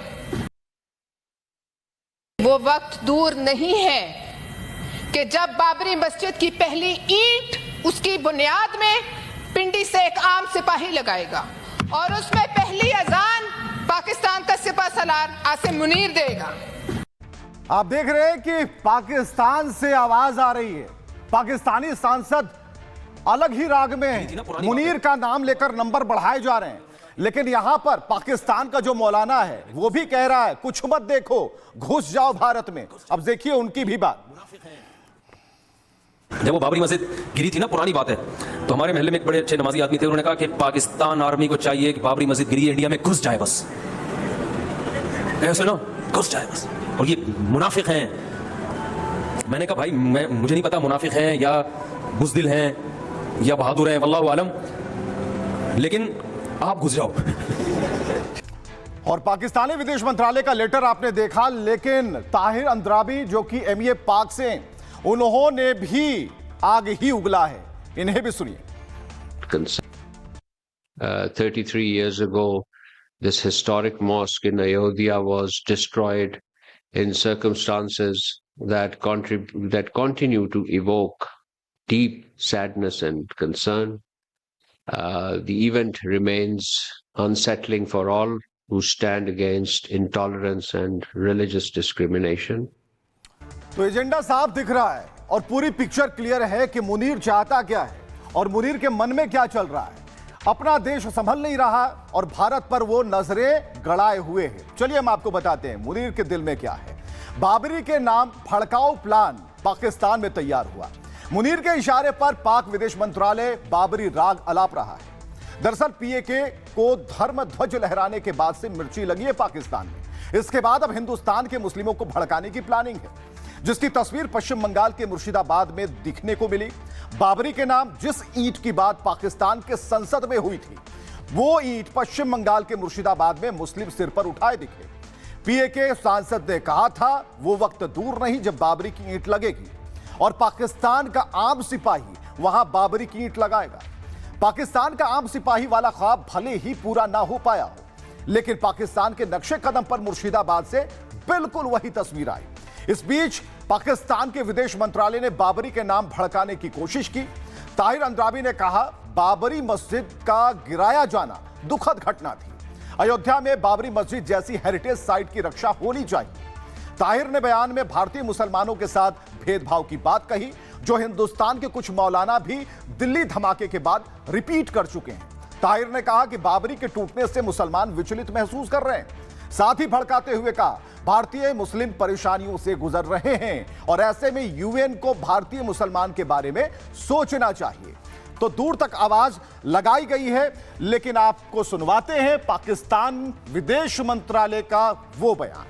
वो वक्त दूर नहीं है कि जब बाबरी मस्जिद की पहली ईंट उसकी बुनियाद में पिंडी से एक आम सिपाही लगाएगा और उसमें पहली अजान पाकिस्तान का सिपह सलार आसिम मुनीर देगा। आप देख रहे हैं कि पाकिस्तान से आवाज आ रही है, पाकिस्तानी सांसद अलग ही राग में मुनीर का नाम लेकर नंबर बढ़ाए जा रहे हैं। लेकिन यहां पर पाकिस्तान का जो मौलाना है वो भी कह रहा है कुछ मत देखो, घुस जाओ भारत में। अब देखिए उनकी भी बात। जब वो बाबरी मस्जिद गिरी थी ना, पुरानी बात है, तो हमारे महल्ले में एक बड़े अच्छे नमाजी आदमी थे, उन्होंने कहा कि पाकिस्तान आर्मी को चाहिए कि बाबरी मस्जिद गिरी है इंडिया में, घुस जाए बस, ऐसे ना घुस जाए बस। और ये मुनाफिक हैं। मैंने कहा भाई मुझे नहीं पता मुनाफिक हैं या बुज़दिल हैं या बहादुर हैं, वल्लाहु आलम, लेकिन आप घुस जाओ। और पाकिस्तानी विदेश मंत्रालय का लेटर आपने देखा, लेकिन ताहिर अंद्राबी जो कि एमए पाक से, उन्होंने भी आग ही उगला है। इन्हें भी सुनिए। 33 years ago, this historic mosque in Ayodhya was destroyed in circumstances that continue to evoke deep sadness and concern. The event remains unsettling for all who stand against intolerance and religious discrimination. तो agenda साफ दिख रहा है और पूरी picture clear है कि मुनीर चाहता क्या है और मुनीर के मन में क्या चल रहा है। अपना देश संभल नहीं रहा और भारत पर वो नजरें गड़ाए हुए हैं। चलिए हम आपको बताते हैं मुनीर के दिल में क्या है। बाबरी के नाम भड़काऊ प्लान पाकिस्तान में तैयार हुआ। मुनीर के इशारे पर पाक विदेश मंत्रालय बाबरी राग अलाप रहा है। दरअसल पीएके को धर्म ध्वज लहराने के बाद से मिर्ची लगी है पाकिस्तान में। इसके बाद अब हिंदुस्तान के मुस्लिमों को भड़काने की प्लानिंग है, जिसकी तस्वीर पश्चिम बंगाल के मुर्शिदाबाद में दिखने को मिली। बाबरी के नाम जिस ईंट की बात पाकिस्तान के संसद में हुई थी, वो ईंट पश्चिम बंगाल के मुर्शिदाबाद में मुस्लिम सिर पर उठाए दिखे। पीएके सांसद ने कहा था वो वक्त दूर नहीं जब बाबरी की ईंट लगेगी और पाकिस्तान का आम सिपाही वहां बाबरी की ईंट लगाएगा। पाकिस्तान का आम सिपाही वाला ख्वाब भले ही पूरा ना हो पाया हो, लेकिन पाकिस्तान के नक्शे कदम पर मुर्शिदाबाद से बिल्कुल वही तस्वीर आई। इस बीच पाकिस्तान के विदेश मंत्रालय ने बाबरी के नाम भड़काने की कोशिश की। ताहिर अंद्राबी ने कहा बाबरी मस्जिद का गिराया जाना दुखद घटना थी। अयोध्या में बाबरी मस्जिद जैसी हेरिटेज साइट की रक्षा होनी चाहिए। ताहिर ने बयान में भारतीय मुसलमानों के साथ भेदभाव की बात कही, जो हिंदुस्तान के कुछ मौलाना भी दिल्ली धमाके के बाद रिपीट कर चुके हैं। ताहिर ने कहा कि बाबरी के टूटने से मुसलमान विचलित महसूस कर रहे हैं। साथ ही भड़काते हुए कहा भारतीय मुस्लिम परेशानियों से गुजर रहे हैं और ऐसे में यूएन को भारतीय मुसलमान के बारे में सोचना चाहिए। तो दूर तक आवाज लगाई गई है, लेकिन आपको सुनवाते हैं पाकिस्तान विदेश मंत्रालय का वो बयान।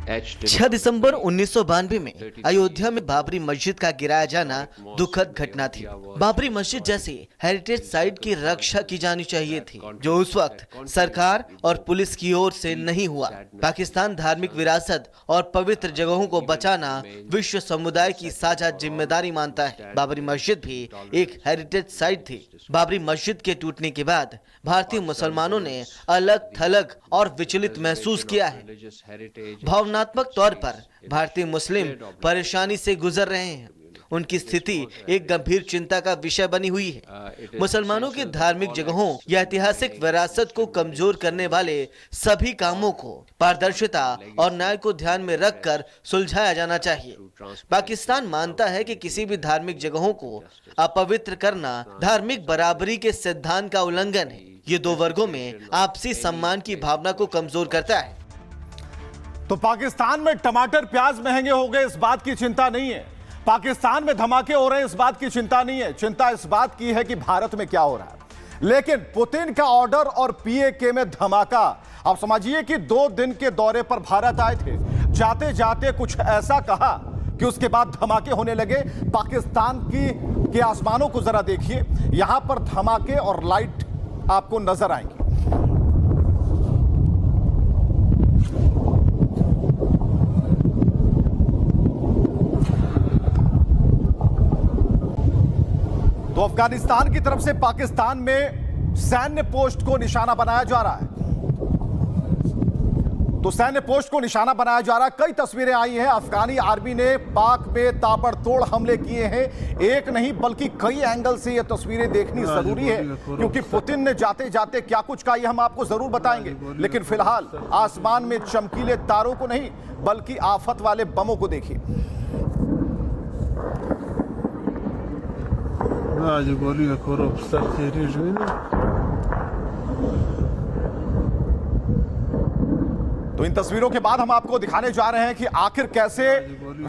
6 दिसंबर 1992 में अयोध्या में बाबरी मस्जिद का गिराया जाना दुखद घटना थी। बाबरी मस्जिद जैसी हेरिटेज साइट की रक्षा की जानी चाहिए थी, जो उस वक्त सरकार और पुलिस की ओर से नहीं हुआ। पाकिस्तान धार्मिक विरासत और पवित्र जगहों को बचाना विश्व समुदाय की साझा जिम्मेदारी मानता है। बाबरी मस्जिद भी एक हेरिटेज साइट थी। बाबरी मस्जिद के टूटने के बाद भारतीय मुसलमानों ने अलग थलग और विचलित महसूस किया है। भावनात्मक तौर पर भारतीय मुस्लिम परेशानी से गुजर रहे हैं उनकी स्थिति एक गंभीर चिंता का विषय बनी हुई है। मुसलमानों की धार्मिक जगहों या ऐतिहासिक विरासत को कमजोर करने वाले सभी कामों को पारदर्शिता और न्याय को ध्यान में रखकर सुलझाया जाना चाहिए। पाकिस्तान मानता है कि किसी भी धार्मिक जगहों को अपवित्र करना धार्मिक बराबरी के सिद्धांत का उल्लंघन है। ये दो वर्गों में आपसी सम्मान की भावना को कमजोर करता है। तो पाकिस्तान में टमाटर प्याज महंगे हो गए, इस बात की चिंता नहीं है। पाकिस्तान में धमाके हो रहे हैं, इस बात की चिंता नहीं है। चिंता इस बात की है कि भारत में क्या हो रहा है। लेकिन पुतिन का ऑर्डर और पीएके में धमाका। आप समझिए कि 2 दिन के दौरे पर भारत आए थे, जाते जाते कुछ ऐसा कहा कि उसके बाद धमाके होने लगे। पाकिस्तान के आसमानों को जरा देखिए, यहां पर धमाके और लाइट आपको नजर आएंगी। तो अफगानिस्तान की तरफ से पाकिस्तान में सैन्य पोस्ट को निशाना बनाया जा रहा है। तो सैन्य पोस्ट को निशाना बनाया जा रहा है। कई तस्वीरें आई हैं। अफगानी आर्मी ने पाक में ताबड़तोड़ हमले किए हैं। एक नहीं बल्कि कई एंगल से ये तस्वीरें देखनी जरूरी है, क्योंकि पुतिन ने जाते जाते क्या कुछ कहा ये हम आपको जरूर बताएंगे। लेकिन फिलहाल आसमान में चमकीले तारों को नहीं बल्कि आफत वाले बमों को देखिए। तो इन तस्वीरों के बाद हम आपको दिखाने जा रहे हैं कि आखिर कैसे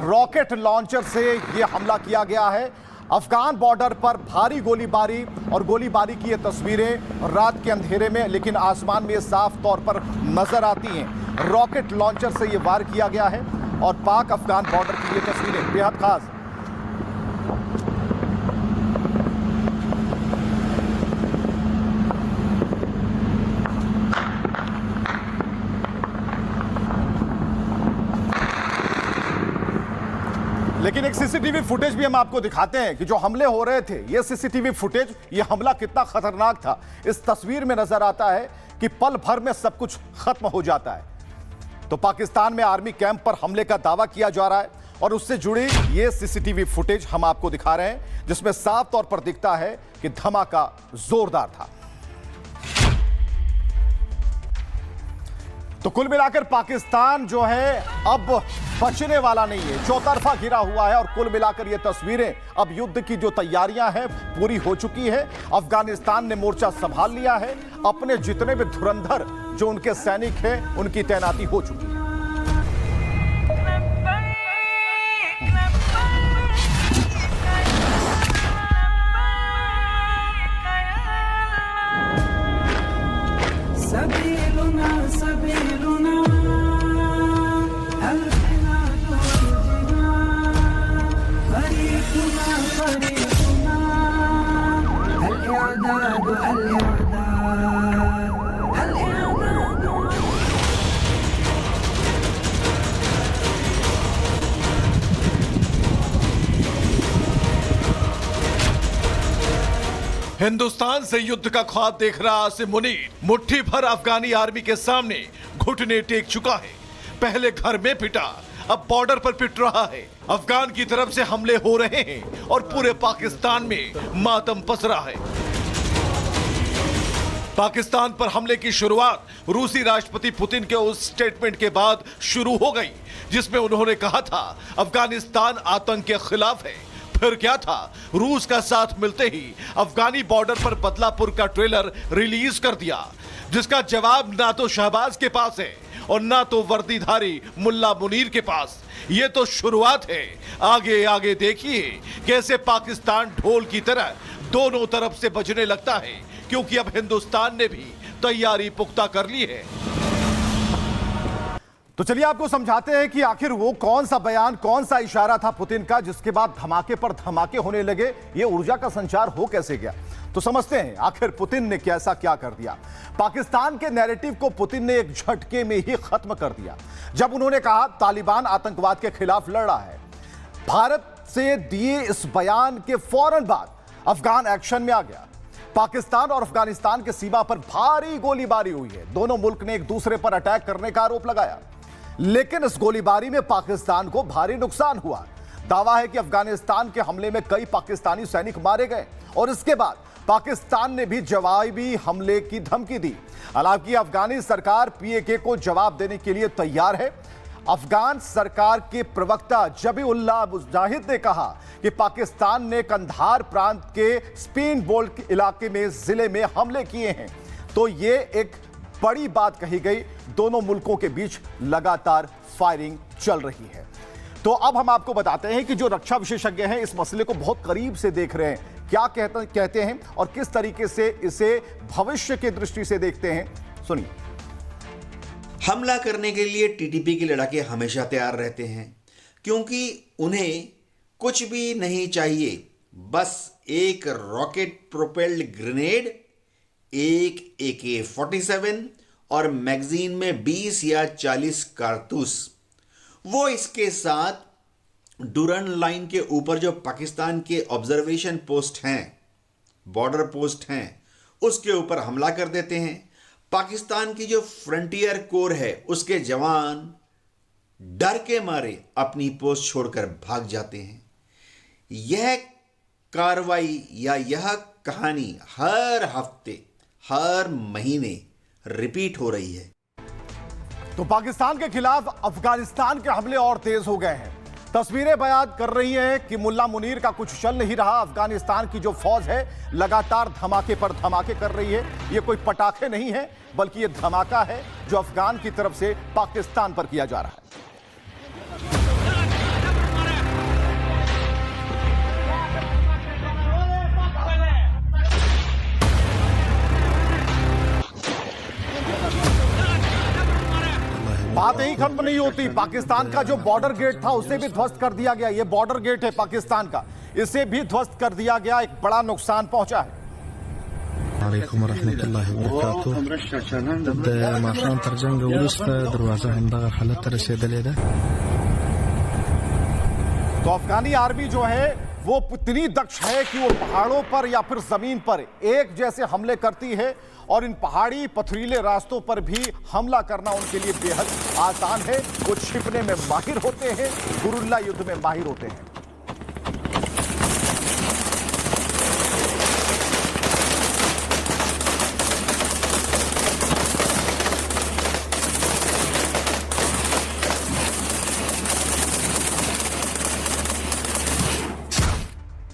रॉकेट लॉन्चर से यह हमला किया गया है। अफगान बॉर्डर पर भारी गोलीबारी और गोलीबारी की ये तस्वीरें रात के अंधेरे में, लेकिन आसमान में साफ तौर पर नजर आती हैं। रॉकेट लॉन्चर से यह वार किया गया है और पाक अफगान बॉर्डर की ये तस्वीरें बेहद खास। लेकिन एक सीसीटीवी फुटेज भी हम आपको दिखाते हैं कि जो हमले हो रहे थे, ये सीसीटीवी फुटेज, ये हमला कितना खतरनाक था। इस तस्वीर में नजर आता है कि पल भर में सब कुछ खत्म हो जाता है। तो पाकिस्तान में आर्मी कैंप पर हमले का दावा किया जा रहा है और उससे जुड़ी ये सीसीटीवी फुटेज हम आपको दिखा रहे हैं, जिसमें साफ तौर पर दिखता है कि धमाका जोरदार था। तो कुल मिलाकर पाकिस्तान जो है अब बचने वाला नहीं है, चौतरफा घिरा हुआ है। और कुल मिलाकर ये तस्वीरें, अब युद्ध की जो तैयारियां हैं पूरी हो चुकी है। अफगानिस्तान ने मोर्चा संभाल लिया है। अपने जितने भी धुरंधर जो उनके सैनिक हैं उनकी तैनाती हो चुकी है। हिंदुस्तान से युद्ध का ख्वाब देख रहा आसिम मुनीर मुट्ठी भर अफगानी आर्मी के सामने घुटने टेक चुका है। पहले घर में पिटा, अब बॉर्डर पर पिट रहा है। अफगान की तरफ से हमले हो रहे हैं और पूरे पाकिस्तान में मातम पसरा है। पाकिस्तान पर हमले की शुरुआत रूसी राष्ट्रपति पुतिन के उस स्टेटमेंट के बाद शुरू हो गई, जिसमें उन्होंने कहा था अफगानिस्तान आतंक के खिलाफ है। फिर क्या था, रूस का साथ मिलते ही अफगानी बॉर्डर पर बदलापुर का ट्रेलर रिलीज कर दिया, जिसका जवाब ना तो शहबाज के पास है और ना तो वर्दीधारी मुल्ला मुनीर के पास। ये तो शुरुआत है, आगे आगे देखिए कैसे पाकिस्तान ढोल की तरह दोनों तरफ से बजने लगता है, क्योंकि अब हिंदुस्तान ने भी तैयारी पुख्ता कर ली है। तो चलिए आपको समझाते हैं कि आखिर वो कौन सा बयान, कौन सा इशारा था पुतिन का, जिसके बाद धमाके पर धमाके होने लगे। ये ऊर्जा का संचार हो कैसे गया, तो समझते हैं आखिर पुतिन ने कैसा क्या कर दिया। पाकिस्तान के नैरेटिव को पुतिन ने एक झटके में ही खत्म कर दिया, जब उन्होंने कहा तालिबान आतंकवाद के खिलाफ लड़ रहा है। भारत से दिए इस बयान के फौरन बाद अफगान एक्शन में आ गया। पाकिस्तान और अफगानिस्तान के सीमा पर भारी गोलीबारी हुई है। दोनों मुल्क ने एक दूसरे पर अटैक करने का आरोप लगाया, लेकिन इस गोलीबारी में पाकिस्तान को भारी नुकसान हुआ। दावा है कि अफगानिस्तान के हमले में कई पाकिस्तानी सैनिक मारे गए और इसके बाद पाकिस्तान ने भी जवाबी हमले की धमकी दी। हालांकि अफगानी सरकार पीएके को जवाब देने के लिए तैयार है। अफगान सरकार के प्रवक्ता जबीउल्लाह मुजाहिद ने कहा कि पाकिस्तान ने कंधार प्रांत के स्पिन बोल्ट इलाके में जिले में हमले किए हैं। तो ये एक बड़ी बात कही गई। दोनों मुल्कों के बीच लगातार फायरिंग चल रही है। तो अब हम आपको बताते हैं कि जो रक्षा विशेषज्ञ हैं इस मसले को बहुत करीब से देख रहे हैं, क्या कहते हैं और किस तरीके से इसे भविष्य की दृष्टि से देखते हैं, सुनिए। हमला करने के लिए टीटीपी के लड़ाके हमेशा तैयार रहते हैं, क्योंकि उन्हें कुछ भी नहीं चाहिए, बस एक रॉकेट प्रोपेल्ड ग्रेनेड, एक AK-47 और मैगजीन में 20 या 40 कारतूस। वो इसके साथ डुरन लाइन के ऊपर जो पाकिस्तान के ऑब्जर्वेशन पोस्ट हैं, बॉर्डर पोस्ट हैं, उसके ऊपर हमला कर देते हैं। पाकिस्तान की जो फ्रंटियर कोर है उसके जवान डर के मारे अपनी पोस्ट छोड़कर भाग जाते हैं। यह कार्रवाई या यह कहानी हर हफ्ते, हर महीने रिपीट हो रही है। तो पाकिस्तान के खिलाफ अफगानिस्तान के हमले और तेज हो गए हैं। तस्वीरें बयान कर रही हैं कि मुल्ला मुनीर का कुछ चल नहीं रहा। अफगानिस्तान की जो फौज है लगातार धमाके पर धमाके कर रही है। ये कोई पटाखे नहीं है, बल्कि ये धमाका है जो अफगान की तरफ से पाकिस्तान पर किया जा रहा है। बात यही खत्म नहीं होती। पाकिस्तान का जो बॉर्डर गेट था उसे भी ध्वस्त कर दिया गया। ये बॉर्डर गेट है पाकिस्तान का, इसे भी ध्वस्त कर दिया गया। एक बड़ा नुकसान पहुंचा है। तो अफगानी आर्मी जो है वो इतनी दक्ष है कि वो पहाड़ों पर या फिर जमीन पर एक जैसे हमले करती है और इन पहाड़ी पथरीले रास्तों पर भी हमला करना उनके लिए बेहद आसान है। वो छिपने में माहिर होते हैं, गुरिल्ला युद्ध में माहिर होते हैं।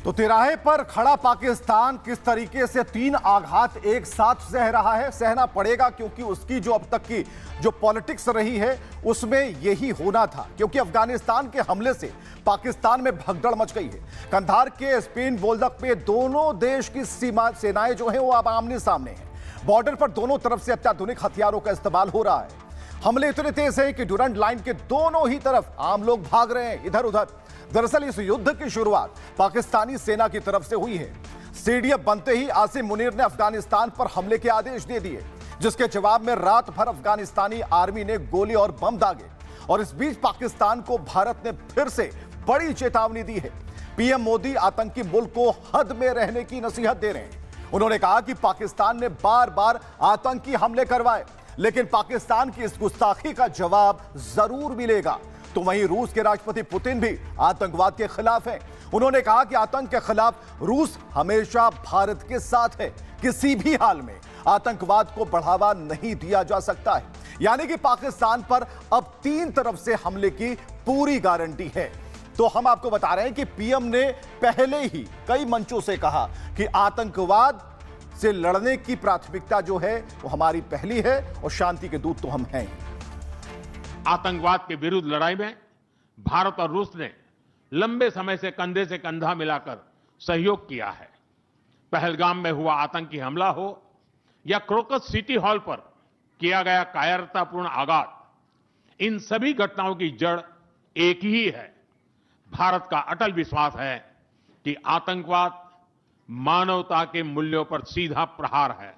तो तिराहे पर खड़ा पाकिस्तान किस तरीके से 3 आघात एक साथ सह रहा है, सहना पड़ेगा, क्योंकि उसकी जो अब तक की जो पॉलिटिक्स रही है उसमें यही होना था। क्योंकि अफगानिस्तान के हमले से पाकिस्तान में भगदड़ मच गई है। कंधार के स्पिन बोल्दक पे दोनों देश की सीमा सेनाएं जो हैं वो अब आमने सामने हैं। बॉर्डर पर दोनों तरफ से अत्याधुनिक हथियारों का इस्तेमाल हो रहा है। हमले इतने तेज हैं कि डुरंड लाइन के दोनों ही तरफ आम लोग भाग रहे हैं इधर उधर। दरअसल इस युद्ध की शुरुआत पाकिस्तानी सेना की तरफ से हुई है। सीडीएफ बनते ही आसिम मुनीर ने अफगानिस्तान पर हमले के आदेश दे दिए, जिसके जवाब में रात भर अफगानिस्तानी आर्मी ने गोली और बम दागे। और इस बीच पाकिस्तान को भारत ने फिर से बड़ी चेतावनी दी है। पीएम मोदी आतंकी मुल्क को हद में रहने की नसीहत दे रहे हैं। उन्होंने कहा कि पाकिस्तान ने बार बार आतंकी हमले करवाए, लेकिन पाकिस्तान की इस गुस्ताखी का जवाब जरूर मिलेगा। तो वहीं रूस के राष्ट्रपति पुतिन भी आतंकवाद के खिलाफ हैं। उन्होंने कहा कि आतंक के खिलाफ रूस हमेशा भारत के साथ है, किसी भी हाल में आतंकवाद को बढ़ावा नहीं दिया जा सकता है। यानी कि पाकिस्तान पर अब 3 तरफ से हमले की पूरी गारंटी है। तो हम आपको बता रहे हैं कि पीएम ने पहले ही कई मंचों से कहा कि आतंकवाद से लड़ने की प्राथमिकता जो है वो हमारी पहली है और शांति के दूत तो हम हैं। आतंकवाद के विरुद्ध लड़ाई में भारत और रूस ने लंबे समय से कंधा मिलाकर सहयोग किया है। पहलगाम में हुआ आतंकी हमला हो या क्रोकस सिटी हॉल पर किया गया कायरतापूर्ण आघात, इन सभी घटनाओं की जड़ एक ही है। भारत का अटल विश्वास है कि आतंकवाद मानवता के मूल्यों पर सीधा प्रहार है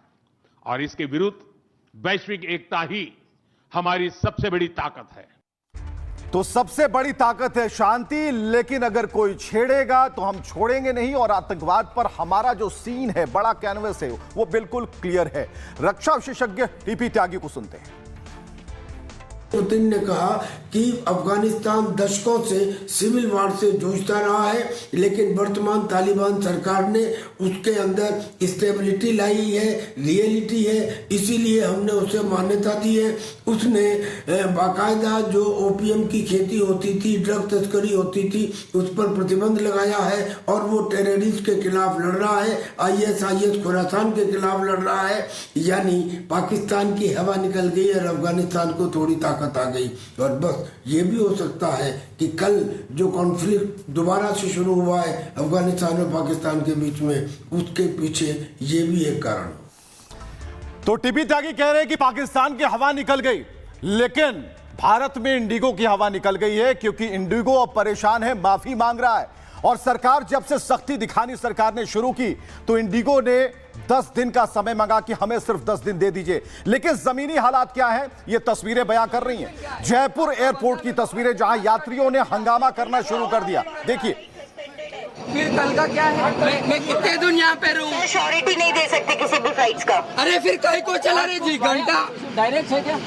और इसके विरुद्ध वैश्विक एकता ही हमारी सबसे बड़ी ताकत है। तो सबसे बड़ी ताकत है शांति, लेकिन अगर कोई छेड़ेगा तो हम छोड़ेंगे नहीं। और आतंकवाद पर हमारा जो सीन है, बड़ा कैनवस है, वो बिल्कुल क्लियर है। रक्षा विशेषज्ञ टीपी त्यागी को सुनते हैं। पुतिन ने कहा कि अफगानिस्तान दशकों से सिविल वार से जूझता रहा है, लेकिन वर्तमान तालिबान सरकार ने उसके अंदर स्टेबिलिटी लाई है, रियलिटी है, इसीलिए हमने उसे मान्यता दी है। उसने बाकायदा जो ओपीएम की खेती होती थी, ड्रग तस्करी होती थी, उस पर प्रतिबंध लगाया है और वो टेररिस्ट के खिलाफ लड़ रहा है, ISIS खुरासान के खिलाफ लड़ रहा है। यानी पाकिस्तान की हवा निकल गई और अफगानिस्तान को थोड़ी ताकत आ गई। और बस ये भी हो सकता है कि कल जो कॉन्फ्लिक्ट दोबारा से शुरू हुआ है अफगानिस्तान और पाकिस्तान के बीच में, उसके पीछे ये भी एक कारण। तो टीबी त्यागी कह रहे हैं कि पाकिस्तान की हवा निकल गई, लेकिन भारत में इंडिगो की हवा निकल गई है, क्योंकि इंडिगो अब परेशान है, माफी मांग रहा है। और सरकार जब से सख्ती दिखानी सरकार ने शुरू की, तो इंडिगो ने 10 दिन का समय मांगा कि हमें सिर्फ 10 दिन दे दीजिए। लेकिन जमीनी हालात क्या है, ये तस्वीरें बयां कर रही हैं। जयपुर एयरपोर्ट की तस्वीरें, जहां यात्रियों ने हंगामा करना शुरू कर दिया। देखिए, फिर कल का क्या है? मैं कितने दिन यहाँ पे रहूँ? श्योरिटी नहीं दे सकते किसी भी फ्लाइट्स का। अरे फिर कहीं को चला रहे जी, घंटा डायरेक्ट है क्या?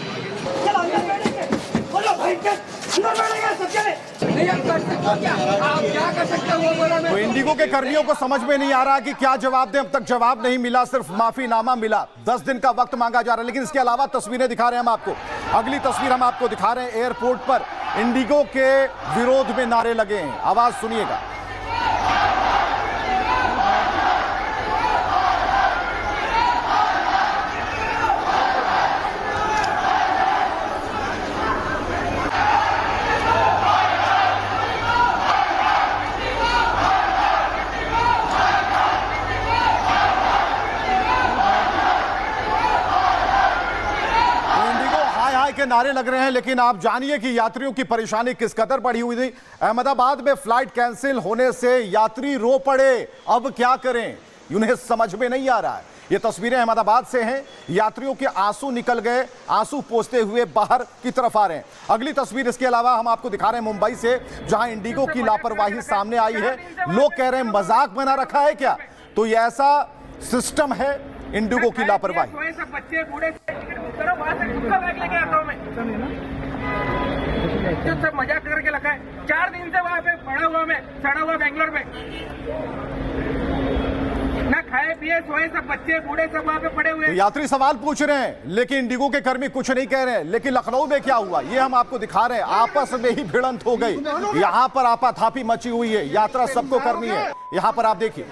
तो इंडिगो के कर्मियों को समझ में नहीं आ रहा कि क्या जवाब दें। अब तक जवाब नहीं मिला, सिर्फ माफीनामा मिला। 10 दिन का वक्त मांगा जा रहा है। लेकिन इसके अलावा तस्वीरें दिखा रहे हैं हम आपको। अगली तस्वीर हम आपको दिखा रहे हैं, एयरपोर्ट पर इंडिगो के विरोध में नारे लगे हैं। आवाज सुनिएगा। के नारे लग रहे हैं, लेकिन आप जानिए कि यात्रियों की परेशानी किस कदर बढ़ी हुई थी। अहमदाबाद में फ्लाइट कैंसिल होने से यात्री रो पड़े। अब क्या करें, उन्हें समझ में नहीं आ रहा है। ये तस्वीरें अहमदाबाद से हैं। यात्रियों के आंसू निकल गए, आंसू पोंछते हुए बाहर की तरफ आ रहे हैं। अगली तस्वीर इसके अलावा हम आपको दिखा रहे हैं मुंबई से, जहां इंडिगो की लापरवाही सामने आई है। लोग कह रहे हैं मजाक बना रखा है क्या? तो ये ऐसा सिस्टम है इंडिगो की लापरवाही। बच्चे बूढ़े वहां से खुद का बैग लेके आता हूँ मैं, सब मजाक करके रखा है। 4 दिन से वहां पे पड़ा हुआ मैं, सड़ा हुआ बेंगलोर में, ना खाए पिए सोए, सब बच्चे बूढ़े सब वहां पे पड़े हुए। तो यात्री सवाल पूछ रहे हैं, लेकिन इंडिगो के कर्मी कुछ नहीं कह रहे हैं। लेकिन लखनऊ में क्या हुआ, ये हम आपको दिखा रहे हैं। आपस में ही भिड़ंत हो गई, यहाँ पर आपाधापी मची हुई है। यात्रा सबको करनी है। यहाँ पर आप देखिए,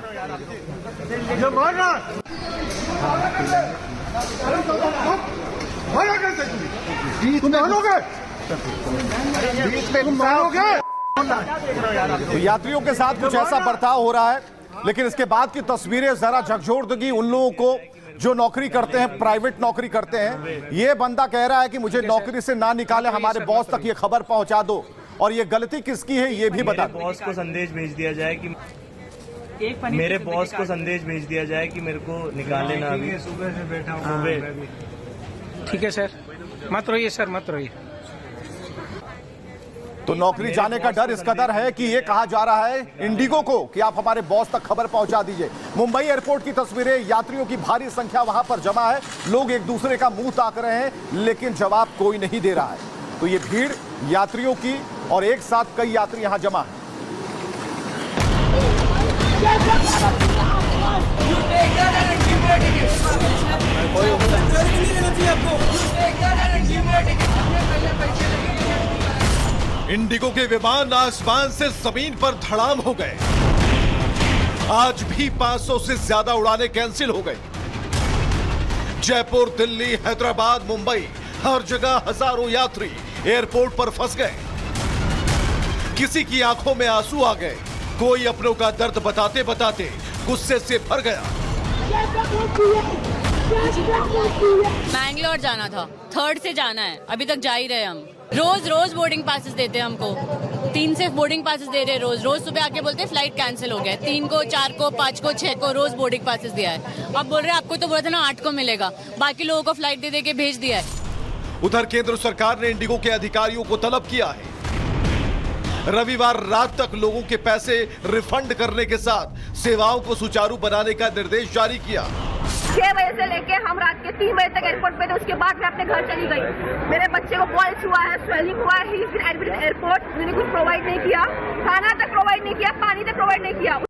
तो यात्रियों के साथ कुछ ऐसा बर्ताव हो रहा है। लेकिन इसके बाद की तस्वीरें जरा झकझोर देगी उन लोगों को जो नौकरी करते हैं, प्राइवेट नौकरी करते हैं। ये बंदा कह रहा है कि मुझे नौकरी से ना निकाले, हमारे बॉस तक ये खबर पहुंचा दो। और ये गलती किसकी है ये भी बता दो। बॉस को संदेश भेज दिया जाए कि मेरे बॉस को संदेश भेज दिया जाए कि मेरे को निकाले ना। अभी सुबह से बैठा हूँ। ठीक है सर, मत रोइए सर, मत रोइए। तो नौकरी जाने का डर इस कदर है कि ये कहा जा रहा है इंडिगो को कि आप हमारे बॉस तक खबर पहुंचा दीजिए। मुंबई एयरपोर्ट की तस्वीरें, यात्रियों की भारी संख्या वहां पर जमा है। लोग एक दूसरे का मुंह ताक रहे हैं, लेकिन जवाब कोई नहीं दे रहा है। तो ये भीड़ यात्रियों की, और एक साथ कई यात्री यहां जमा है। इंडिगो के विमान आसमान से जमीन पर धड़ाम हो गए। आज भी 500 से ज्यादा उड़ानें कैंसिल हो गई। जयपुर, दिल्ली, हैदराबाद, मुंबई, हर जगह हजारों यात्री एयरपोर्ट पर फंस गए। किसी की आंखों में आंसू आ गए, कोई अपनों का दर्द बताते बताते गुस्से से भर गया। बैंगलोर जाना था, 3rd से जाना है, अभी तक जा ही रहे हम। रोज बोर्डिंग पासेस देते हैं हमको, 3 से बोर्डिंग पासेस दे रहे। रोज सुबह आके बोलते हैं फ्लाइट कैंसिल हो गया। 3 को, 4 को, 5 को, 6 को रोज बोर्डिंग पासेस दिया है। अब बोल रहे हैं आपको तो बोला था ना 8 को मिलेगा, बाकी लोगों को फ्लाइट दे के भेज दिया है। उधर केंद्र सरकार ने इंडिगो के अधिकारियों को तलब किया है रविवार रात तक लोगों के पैसे रिफंड करने के साथ सेवाओं को सुचारू बनाने का निर्देश जारी किया। 6 बजे से लेके हम रात के 3 बजे तक एयरपोर्ट पे थे, उसके बाद मैं अपने घर चली गई। मेरे बच्चे को बॉल्स हुआ है, स्वेलिंग हुआ है, he is been admitted airport. उन्होंने कुछ प्रोवाइड नहीं किया, खाना तक प्रोवाइड नहीं किया, पानी तक प्रोवाइड नहीं किया।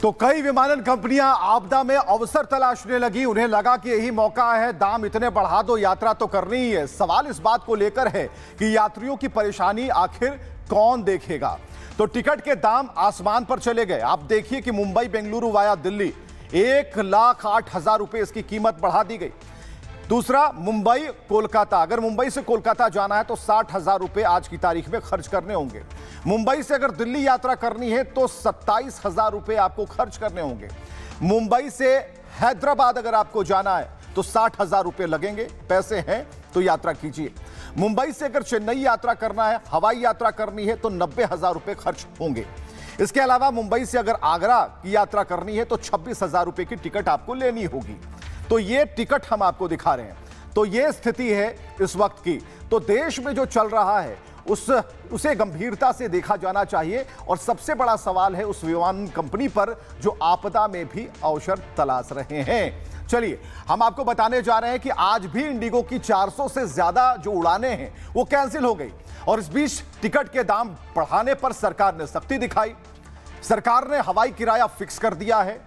तो कई विमानन कंपनियां आपदा में अवसर तलाशने लगी। उन्हें लगा कि यही मौका है, दाम इतने बढ़ा दो, यात्रा तो करनी ही है। सवाल इस बात को लेकर है कि यात्रियों की परेशानी आखिर कौन देखेगा। तो टिकट के दाम आसमान पर चले गए। आप देखिए कि मुंबई बेंगलुरु वाया दिल्ली 1,08,000 रुपए इसकी कीमत बढ़ा दी गई। दूसरा, मुंबई कोलकाता, अगर मुंबई से कोलकाता जाना है तो 60,000 रुपए आज की तारीख में खर्च करने होंगे। मुंबई से अगर दिल्ली यात्रा करनी है तो 27,000 रुपए आपको खर्च करने होंगे। मुंबई से हैदराबाद अगर आपको जाना है तो 60,000 रुपए लगेंगे। पैसे हैं तो यात्रा कीजिए। मुंबई से अगर चेन्नई यात्रा करना है, हवाई यात्रा करनी है तो 90,000 रुपए खर्च होंगे। इसके अलावा मुंबई से अगर आगरा की यात्रा करनी है तो 26,000 रुपए की टिकट आपको लेनी होगी। तो ये टिकट हम आपको दिखा रहे हैं। तो ये स्थिति है इस वक्त की। तो देश में जो चल रहा है उसे गंभीरता से देखा जाना चाहिए। और सबसे बड़ा सवाल है उस विमान कंपनी पर जो आपदा में भी अवसर तलाश रहे हैं। चलिए हम आपको बताने जा रहे हैं कि आज भी इंडिगो की 400 से ज्यादा जो उड़ानें हैं वो कैंसिल हो गई। और इस बीच टिकट के दाम बढ़ाने पर सरकार ने सख्ती दिखाई। सरकार ने हवाई किराया फिक्स कर दिया है।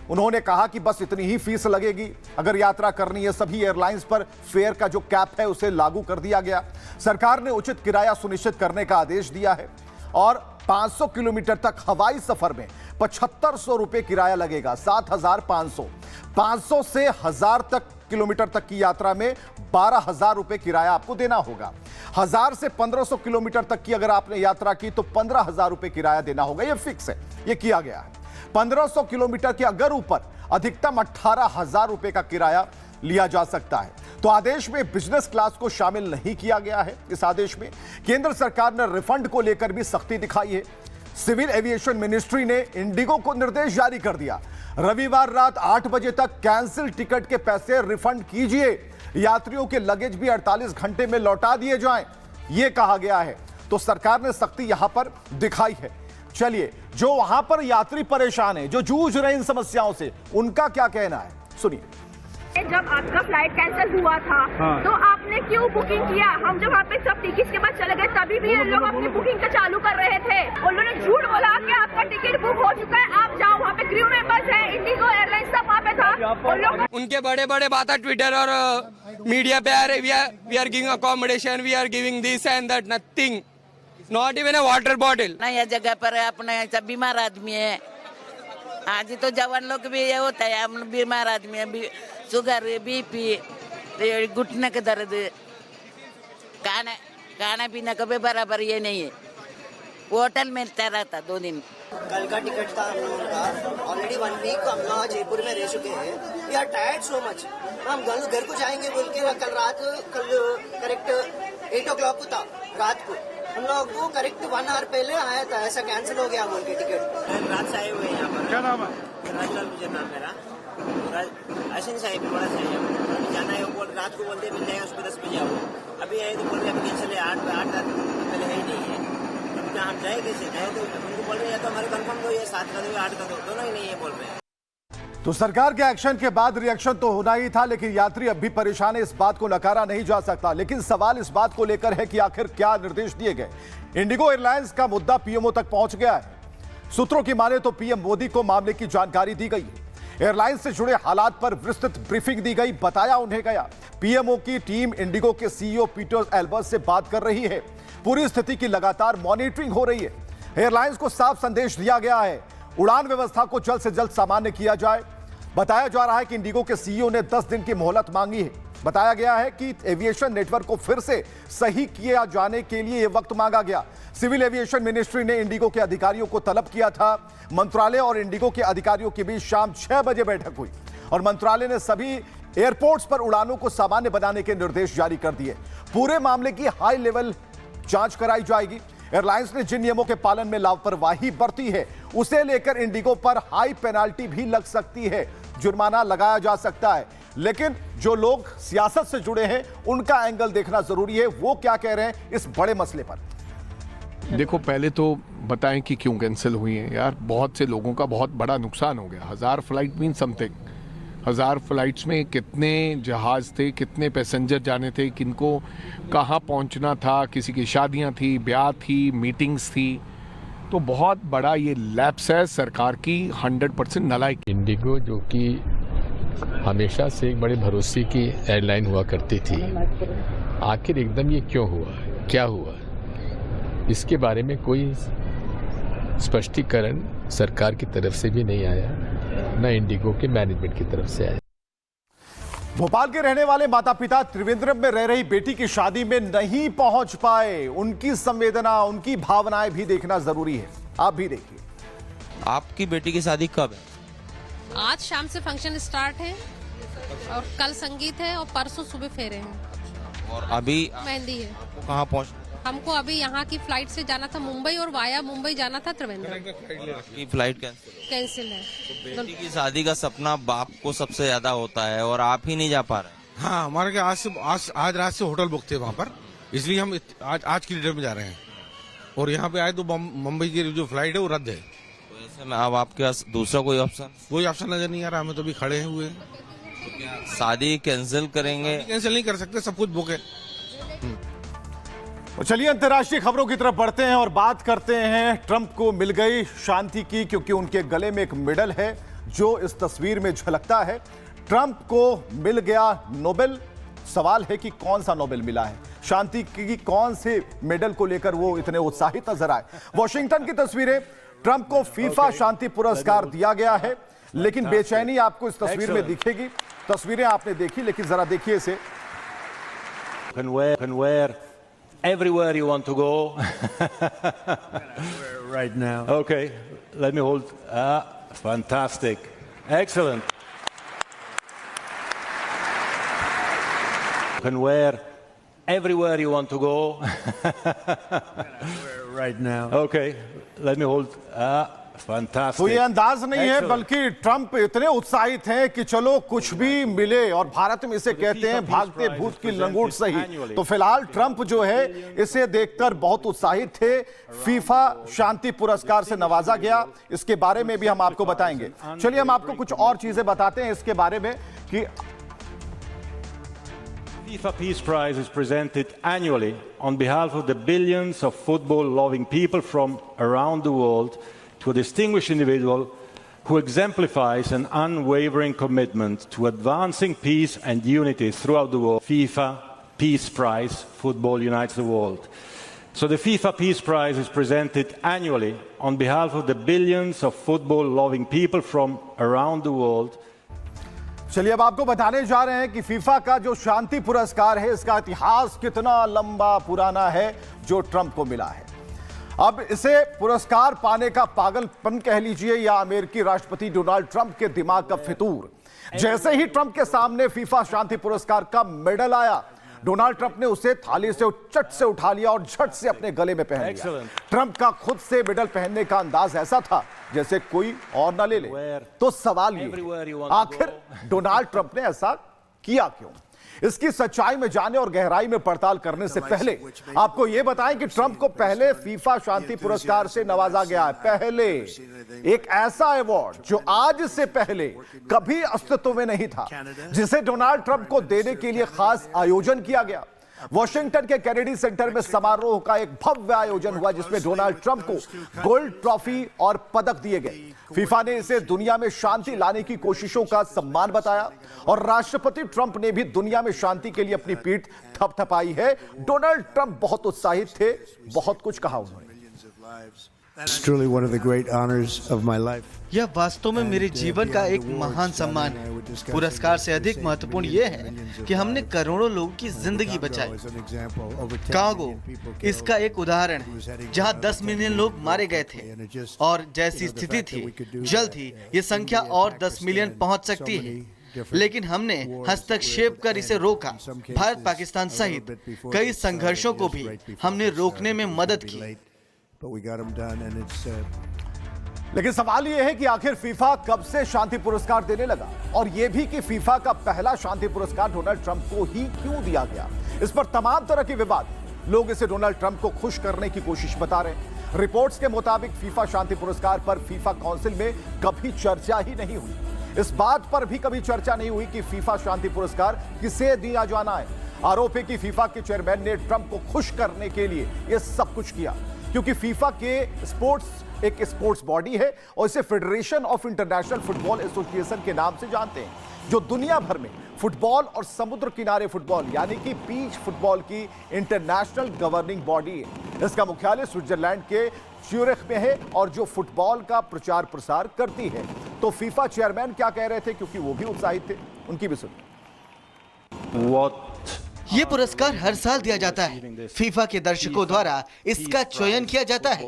उन्होंने कहा कि बस इतनी ही फीस लगेगी अगर यात्रा करनी है। सभी एयरलाइंस पर फेयर का जो कैप है उसे लागू कर दिया गया। सरकार ने उचित किराया सुनिश्चित करने का आदेश दिया है और 500 किलोमीटर तक हवाई सफर में 7500 रुपए किराया लगेगा। 7,500, 500 से 1000 तक किलोमीटर तक की यात्रा में 12,000 रुपए किराया आपको देना होगा। 1000 से 1500 किलोमीटर तक की अगर आपने यात्रा की तो 15,000 रुपए किराया देना होगा। यह फिक्स है, यह किया गया है। 1500 किलोमीटर के अगर ऊपर अधिकतम 18,000 रुपए का किराया लिया जा सकता है। तो आदेश में बिजनेस क्लास को शामिल नहीं किया गया है। इस आदेश में केंद्र सरकार ने रिफंड को लेकर भी सख्ती दिखाई है। सिविल एविएशन मिनिस्ट्री ने इंडिगो को निर्देश जारी कर दिया, रविवार रात 8 बजे तक कैंसिल टिकट के पैसे रिफंड कीजिए। यात्रियों के लगेज भी 48 घंटे में लौटा दिए जाएं, यह कहा गया है। तो सरकार ने सख्ती यहां पर दिखाई है। चलिए, जो वहां पर यात्री परेशान है, जो जूझ रहे इन समस्याओं से, उनका क्या कहना है, सुनिए। जब आपका फ्लाइट कैंसिल हुआ था तो आपने क्यों बुकिंग किया? हम जब वहाँ पे सब टिकट के बाद चले गए तभी भी ये लोग अपनी बुकिंग का चालू कर रहे थे। उन्होंने झूठ बोला कि आपका टिकट बुक हो चुका है, आप जाओ। वहाँ पे क्रू मेंबर्स है, इंडिगो एयरलाइंस सब वहाँ पे था। उनके बड़े बड़े बात ट्विटर और मीडिया पे आ रहे, we are giving accommodation, we are giving this and that, nothing, not even a water bottle. नया जगह पर अपने सब बीमार आदमी है। आज तो जवान लोग भी ये होता है, हम बीमार आदमी है, शुगर, बीपी, घुटने का दर्द, खाना पीना कभी बराबर ये नहीं है। होटल में रहता 2 दिन। कल का टिकट था हम लोगों का, ऑलरेडी 1 वीक हम लोग जयपुर में रह चुके हैं। We are tired so much. हम घर को जाएंगे बोल के कल करेक्ट 8 o'clock को था रात को। हम लोग को करेक्ट 1 hour पहले आया था, ऐसा कैंसिल हो गया बोल के टिकट। रात से आए हुए हैं यहाँ पर। क्या नाम है? राजलाल मुझे नाम मेरा। आशीन साहिब बड़ा साहिब जाना है, वो रात को बोलते मिल जाएगा, उसको 10 बजे आओ। अभी आए तो बोल रहे अभी कैंसिल है, 8 पहले है ही नहीं है। अब क्या हम जाए कैसे? जाए तो उनको बोल रहे हैं तो हमारे कंफर्म दो, ये 7 का दो, 8 का दो, दोनों ही नहीं है बोल रहे हैं। तो सरकार के एक्शन के बाद रिएक्शन तो होना ही था, लेकिन यात्री अब भी परेशान है। इस बात को नकारा नहीं जा सकता। लेकिन सवाल इस बात को लेकर है कि आखिर क्या निर्देश दिए गए। इंडिगो एयरलाइंस का मुद्दा पीएमओ तक पहुंच गया है। सूत्रों की माने तो पीएम मोदी को मामले की जानकारी दी गई है। एयरलाइंस से जुड़े हालात पर विस्तृत ब्रीफिंग दी गई, बताया उन्हें गया। पीएमओ की टीम इंडिगो के सीईओ पीटर एल्बर्ट से बात कर रही है। पूरी स्थिति की लगातार मॉनिटरिंग हो रही है। एयरलाइंस को साफ संदेश दिया गया है, उड़ान व्यवस्था को जल्द से जल्द सामान्य किया जाए। बताया जा रहा है कि इंडिगो के सीईओ ने 10 दिन की मोहलत मांगी है। बताया गया है कि एविएशन नेटवर्क को फिर से सही किया जाने के लिए यह वक्त मांगा गया। सिविल एविएशन मिनिस्ट्री ने इंडिगो के अधिकारियों को तलब किया था। मंत्रालय और इंडिगो के अधिकारियों के बीच शाम 6 बजे बैठक हुई और मंत्रालय ने सभी एयरपोर्ट्स पर उड़ानों को सामान्य बनाने के निर्देश जारी कर दिए। पूरे मामले की हाई लेवल जांच कराई जाएगी। एयरलाइंस ने जिन नियमों के पालन में लापरवाही बरती है उसे लेकर इंडिगो पर हाई पेनाल्टी भी लग सकती है, जुर्माना लगाया जा सकता है। लेकिन जो लोग सियासत से जुड़े हैं उनका एंगल देखना जरूरी है, वो क्या कह रहे हैं इस बड़े मसले पर। देखो, पहले तो बताएं कि क्यों कैंसिल हुई है यार। बहुत से लोगों का बहुत बड़ा नुकसान हो गया। 1000 फ्लाइट मीन समथिंग। 1000 फ्लाइट्स में कितने जहाज़ थे, कितने पैसेंजर जाने थे, किनको कहाँ पहुंचना था, किसी की शादियां थी, ब्याह थी, मीटिंग्स थी। तो बहुत बड़ा ये लैप्स है सरकार की 100% नालायक। इंडिगो जो कि हमेशा से एक बड़े भरोसे की एयरलाइन हुआ करती थी, आखिर एकदम ये क्यों हुआ, क्या हुआ, इसके बारे में कोई स्पष्टीकरण सरकार की तरफ से भी नहीं आया, न इंडिगो के मैनेजमेंट की तरफ से आया। भोपाल के रहने वाले माता पिता त्रिवेंद्रम में रह रही बेटी की शादी में नहीं पहुंच पाए। उनकी संवेदना, उनकी भावनाएं भी देखना जरूरी है। आप भी देखिए। आपकी बेटी की शादी कब है? आज शाम से फंक्शन स्टार्ट है और कल संगीत है और परसों सुबह फेरे हैं। और अभी मेहंदी है। कहाँ पहुँच? हमको अभी यहाँ की फ्लाइट से जाना था मुंबई और वाया मुंबई जाना था त्रिवेंद्रम। की फ्लाइट कैंसिल है। तो बेटी की शादी का सपना बाप को सबसे ज्यादा होता है और आप ही नहीं जा पा रहे। हाँ, हमारे आज रात से होटल बुक थे वहाँ पर, इसलिए हम आज की डेट में जा रहे हैं। और यहाँ पे आए तो मुंबई की जो फ्लाइट है वो रद्द है। तो ऐसे में अब आपके पास दूसरा कोई ऑप्शन नजर नहीं आ रहा। हमें तो अभी खड़े हुए हैं। तो क्या शादी कैंसिल करेंगे? कैंसिल नहीं कर सकते, सब कुछ बुक है। तो चलिए अंतर्राष्ट्रीय खबरों की तरफ बढ़ते हैं और बात करते हैं। ट्रंप को मिल गई शांति की, क्योंकि उनके गले में एक मेडल है जो इस तस्वीर में झलकता है। ट्रंप को मिल गया नोबेल। सवाल है कि कौन सा नोबेल मिला है, शांति की कौन से मेडल को लेकर वो इतने उत्साहित नजर आए। वॉशिंगटन की तस्वीरें, ट्रंप को फीफा शांति पुरस्कार दिया गया है, लेकिन बेचैनी आपको इस तस्वीर में दिखेगी। तस्वीरें आपने देखी, लेकिन जरा देखिए इसे। Everywhere you want to go. Right now. Okay, let me hold. Fantastic. Excellent. You can wear everywhere you want to go. Right now. Okay, let me hold. Fantastic. तो ये अंदाज नहीं है, बल्कि ट्रंप इतने उत्साहित हैं कि चलो कुछ भी मिले, और भारत में इसे कहते हैं भागते भूत की लंगोट सही। तो फिलहाल ट्रंप जो है इसे देखकर बहुत उत्साहित थे। फीफा शांति पुरस्कार से नवाजा गया, इसके बारे में भी हम आपको बताएंगे। चलिए हम आपको कुछ और चीजें बताते हैं इसके बारे में कि FIFA Peace Prize is presented annually on behalf of the billions of football-loving people from around the world to a distinguished individual who exemplifies an unwavering commitment to advancing peace and unity throughout the world. FIFA Peace Prize, football unites the world. So the FIFA Peace Prize is presented annually on behalf of the billions of football-loving people from around the world. चलिए अब आपको बताने जा रहे हैं कि FIFA का जो शांति पुरस्कार है, इसका इतिहास कितना लंबा पुराना है जो ट्रंप को मिला है। अब इसे पुरस्कार पाने का पागलपन कह लीजिए या अमेरिकी राष्ट्रपति डोनाल्ड ट्रंप के दिमाग का फितूर। जैसे ही ट्रंप के सामने फीफा शांति पुरस्कार का मेडल आया, डोनाल्ड ट्रंप ने उसे थाली से चट से उठा लिया और झट से अपने गले में पहन लिया। ट्रंप का खुद से मेडल पहनने का अंदाज ऐसा था जैसे कोई और ना ले ले। तो सवाल ये, आखिर डोनाल्ड ट्रंप ने ऐसा किया क्यों? इसकी सच्चाई में जाने और गहराई में पड़ताल करने से पहले आपको यह बताएं कि ट्रंप को पहले फीफा शांति पुरस्कार से नवाजा गया है। पहले एक ऐसा अवार्ड जो आज से पहले कभी अस्तित्व में नहीं था, जिसे डोनाल्ड ट्रंप को देने के लिए खास आयोजन किया गया। वॉशिंगटन के कैनेडी सेंटर में समारोह का एक भव्य आयोजन हुआ, जिसमें डोनाल्ड ट्रंप को गोल्ड ट्रॉफी और पदक दिए गए। फीफा ने इसे दुनिया में शांति लाने की कोशिशों का सम्मान बताया और राष्ट्रपति ट्रंप ने भी दुनिया में शांति के लिए अपनी पीठ थपथपाई है। डोनाल्ड ट्रंप बहुत उत्साहित थे, बहुत कुछ कहा उन्होंने। It's truly one of the great honors of my life. यह वास्तव में मेरे जीवन का एक महान सम्मान है। पुरस्कार से अधिक महत्वपूर्ण यह है कि हमने करोड़ों लोगों की जिंदगी बचाई। कांगो इसका एक उदाहरण है, जहां 10 मिलियन लोग मारे गए थे और जैसी स्थिति थी, जल्द ही ये संख्या और 10 मिलियन पहुंच सकती है। लेकिन हमने हस्तक्षेप कर इसे रोका। भारत पाकिस्तान सहित कई संघर्षों को भी हमने रोकने में मदद की। लेकिन सवाल यह है कि आखिर फीफा कब से शांति पुरस्कार देने लगा, और यह भी कि फीफा का पहला शांति पुरस्कार डोनाल्ड ट्रंप को ही क्यों दिया गया। इस पर तमाम तरह के विवाद, लोग इसे डोनाल्ड ट्रंप को खुश करने की कोशिश बता रहे हैं। रिपोर्ट्स के मुताबिक फीफा शांति पुरस्कार पर फीफा काउंसिल में कभी चर्चा ही नहीं हुई। इस बात पर भी कभी चर्चा नहीं हुई कि फीफा शांति पुरस्कार किसे दिया जाना है। आरोप है कि फीफा के चेयरमैन ने ट्रंप को खुश करने के लिए यह सब कुछ किया, क्योंकि फीफा के स्पोर्ट्स एक स्पोर्ट्स बॉडी है और इसे federation of international football association के नाम से जानते हैं, जो दुनिया भर में फुटबॉल और समुद्र किनारे फुटबॉल यानी कि बीच फुटबॉल की इंटरनेशनल गवर्निंग बॉडी है। इसका मुख्यालय स्विट्जरलैंड के ज्यूरिख में है और जो फुटबॉल का प्रचार प्रसार करती है। तो फीफा चेयरमैन क्या कह रहे थे, क्योंकि वो भी उत्साहित थे, उनकी भी सुनिए। ये पुरस्कार हर साल दिया जाता है। फीफा के दर्शकों द्वारा इसका चयन किया जाता है।